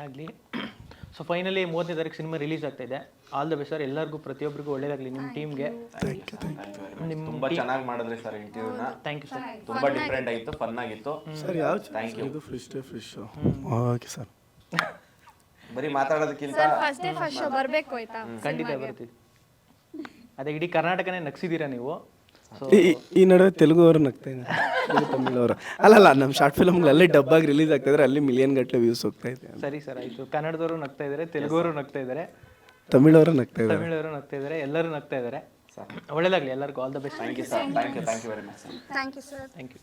ಆಗಲಿ. ಸೊ ಫೈನಲಿ 30ನೇ ತಾರೀಕು ಸಿನಿಮಾ ರಿಲೀಸ್ ಆಗ್ತಾ ಇದೆ. ಆಲ್ ದ ಬೆಸ್ಟ್ ಸರ್, ಎಲ್ಲರಿಗೂ ಪ್ರತಿಯೊಬ್ಬರಿಗೂ ಒಳ್ಳೇದಾಗಲಿ. ನಿಮ್ಮ ಟೀಮ್ಗೆ ತುಂಬಾ ಚೆನ್ನಾಗಿ ಮಾಡಿದ್ರಿ ಸರ್ ಇಂಟರ್ವ್ಯೂನ. Thank you sir. ತುಂಬಾ ಡಿಫ್ರೆಂಟ್ ಆಗಿತ್ತು, ಫನ್ ಆಗಿತ್ತು ಸರ್. ಯಾವ ಥ್ಯಾಂಕ್ ಯು. ಇದು ಫ್ರಿಶ್. Okay sir. ಬರೀ ಮಾತಾಡೋದಕ್ಕಿಂತ ಫಸ್ಟ್ ಡೇ ಫಸ್ಟ್ ಶೋ ಬರಬೇಕು ಆಯ್ತಾ? ಖಂಡಿತ ಬರ್ತೀವಿ. ಅದೇ ಇಡೀ ಕರ್ನಾಟಕನೇ ನಗ್ಸಿದ್ದೀರಾ ನೀವು. ಸೊ ಈ ನಡುವೆ ತೆಲುಗು ಅವರು ನಗ್ತಾ ಇದ್ದಾರೆ, ತಮಿಳವರು ಅಲ್ಲಲ್ಲ. ನಮ್ಮ ಶಾರ್ಟ್ ಫಿಲ್ಮ್ಗಳಲ್ಲೇ ಡಬ್ಬಾಗಿ ರಿಲೀಸ್ ಆಗ್ತಾ ಇದ್ರೆ ಅಲ್ಲಿ ಮಿಲಿಯನ್ ಗಟ್ಟಲೆ ವ್ಯೂಸ್ ಹೋಗ್ತಾ ಇದೆ. ಸರಿ ಸರ್, ಆಯಿತು. ಕನ್ನಡದವರು ನಗ್ತಾ ಇದ್ದಾರೆ, ತೆಲುಗುವರು ನಗ್ತಾ ಇದ್ದಾರೆ, ತಮಿಳವರು ನಗ್ತಾ ಇದ್ದಾರೆ, ತಮಿಳವರು ನಗ್ತಾ ಇದ್ದಾರೆ, ಎಲ್ಲರೂ ನಗ್ತಾ ಇದ್ದಾರೆ. ಒಳ್ಳೇದಾಗಲಿ ಎಲ್ಲರಿಗೂ. All the best. Thank you sir. Thank you very much sir. Thank you sir. Thank you.